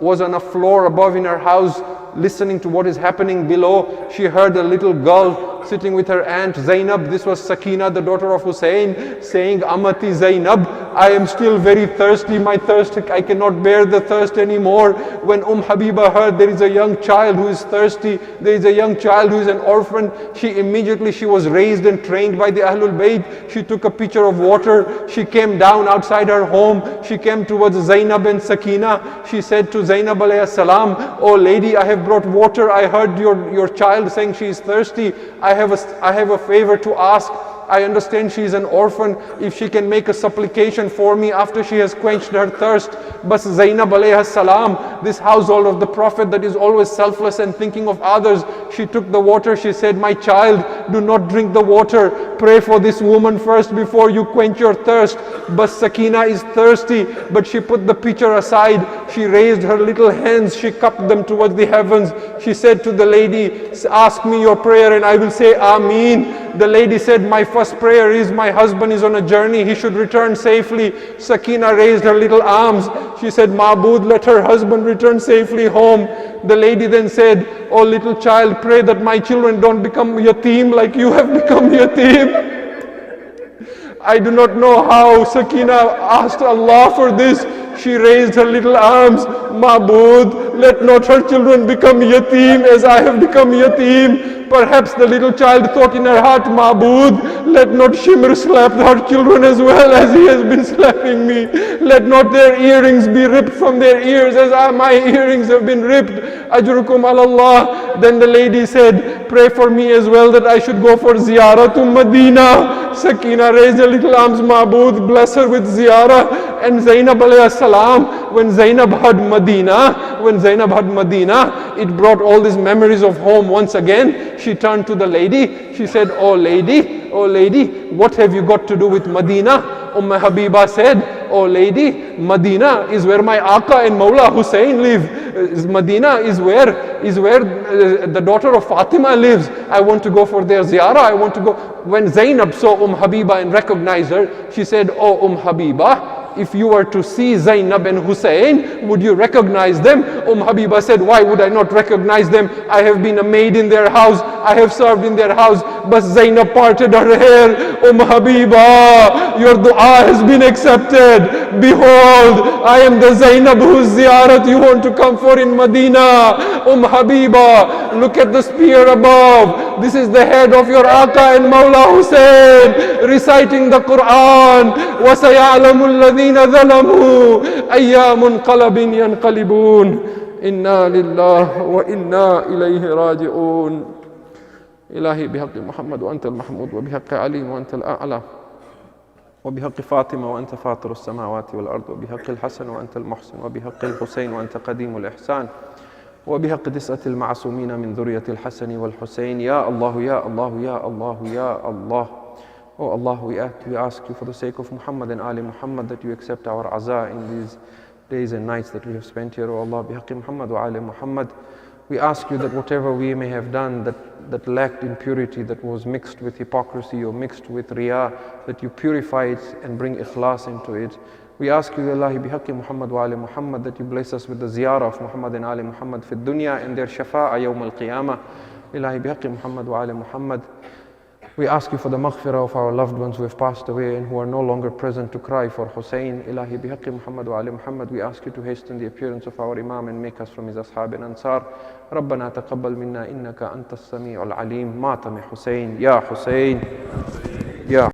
was on a floor above in her house, listening to what is happening below. She heard a little girl sitting with her aunt Zainab. This was Sakina, the daughter of Hussein, saying, Amati Zainab, I am still very thirsty. My thirst, I cannot bear the thirst anymore. When Habiba heard there is a young child who is thirsty, there is a young child who is an orphan, she was raised and trained by the Ahlul Bayt. She took a pitcher of water. She came down outside her home. She came towards Zainab and Sakina. She said to Zainab alayhi salam, oh lady, I have brought water. I heard your child saying she is thirsty. I have a favor to ask. I understand she is an orphan. If she can make a supplication for me after she has quenched her thirst. But Zainab alayhi salam, this household of the Prophet that is always selfless and thinking of others, she took the water. She said, my child, do not drink the water. Pray for this woman first before you quench your thirst. But Sakina is thirsty, but she put the pitcher aside. She raised her little hands. She cupped them towards the heavens. She said to the lady, ask me your prayer and I will say Ameen. The lady said, my first prayer is my husband is on a journey. He should return safely. Sakina raised her little arms. She said, Ma'bud, let her husband return safely home. The lady then said, oh little child, pray that my children don't become yatim like you have become yatim. I do not know how Sakina asked Allah for this. She raised her little arms. Ma'bud, let not her children become yatim as I have become yatim. Perhaps the little child thought in her heart, Ma'bud, let not Shimr slap her children as well as he has been slapping me. Let not their earrings be ripped from their ears as my earrings have been ripped. Ajrukum Allah. Then the lady said, pray for me as well that I should go for ziyarah to Medina. Sakina raised her little arms. Ma'bud, bless her with ziyarah. And Zainab alayhi salam, when Zainab had Medina, it brought all these memories of home once again. She turned to the lady. She said, oh lady, what have you got to do with Medina? Habiba said, oh lady, Medina is where my Aka and Mawla Hussein live. Medina is where the daughter of Fatima lives. I want to go for their ziyarah. I want to go. When Zainab saw Habiba and recognized her, she said, oh Habiba, if you were to see Zainab and Hussein, would you recognize them? Habiba said, why would I not recognize them? I have been a maid in their house. I have served in their house. But Zainab parted her hair. Habiba, your dua has been accepted. Behold, I am the Zainab whose ziyarat you want to come for in Medina. Habiba, look at the spear above. This is the head of your Aka and Mawla Hussein reciting the Quran. وَسَيَعْلَمُ الَّذِينَ ظَلَمُوا أَيَّا مُنْقَلَبٍ يَنْقَلِبُونَ إِنَّا لِلَّهِ وَإِنَّا إِلَيْهِ رَاجِعُونَ إلهي بحق محمد وأنت المحمود وبحق علي وأنت الأعلى وبحق فاطمة وأنت فاطر السماوات والأرض وبحق الحسن وأنت المحسن وبحق الحسين وأنت قديم الإحسان وبحق 9 المعصومين من ذرية الحسن والحسين يا الله يا الله يا الله يا الله. Oh Allah, we ask you for the sake of Muhammad and Ali Muhammad that you accept our azaa in these days and nights that we have spent here. Oh Allah, bihaqqi Muhammad wa Ali Muhammad. We ask you that whatever we may have done that lacked in purity, that was mixed with hypocrisy or mixed with riyah, that you purify it and bring ikhlas into it. We ask you, Allahi bihaqqi Muhammad wa Ali Muhammad, that you bless us with the ziyarah of Muhammad and Ali Muhammad fi dunya and their shafa'a yawm al-qiyamah. Ilahi bihaqqi Muhammad wa Ali Muhammad. We ask you for the maghfirah of our loved ones who have passed away and who are no longer present to cry for Hussein. Ilahi bihaqqi Muhammad wa Ali Muhammad. We ask you to hasten the appearance of our Imam and make us from his ashab and ansar. ربنا تقبل منا إنك أنت السميع العليم. ماتم حسين يا حسين يا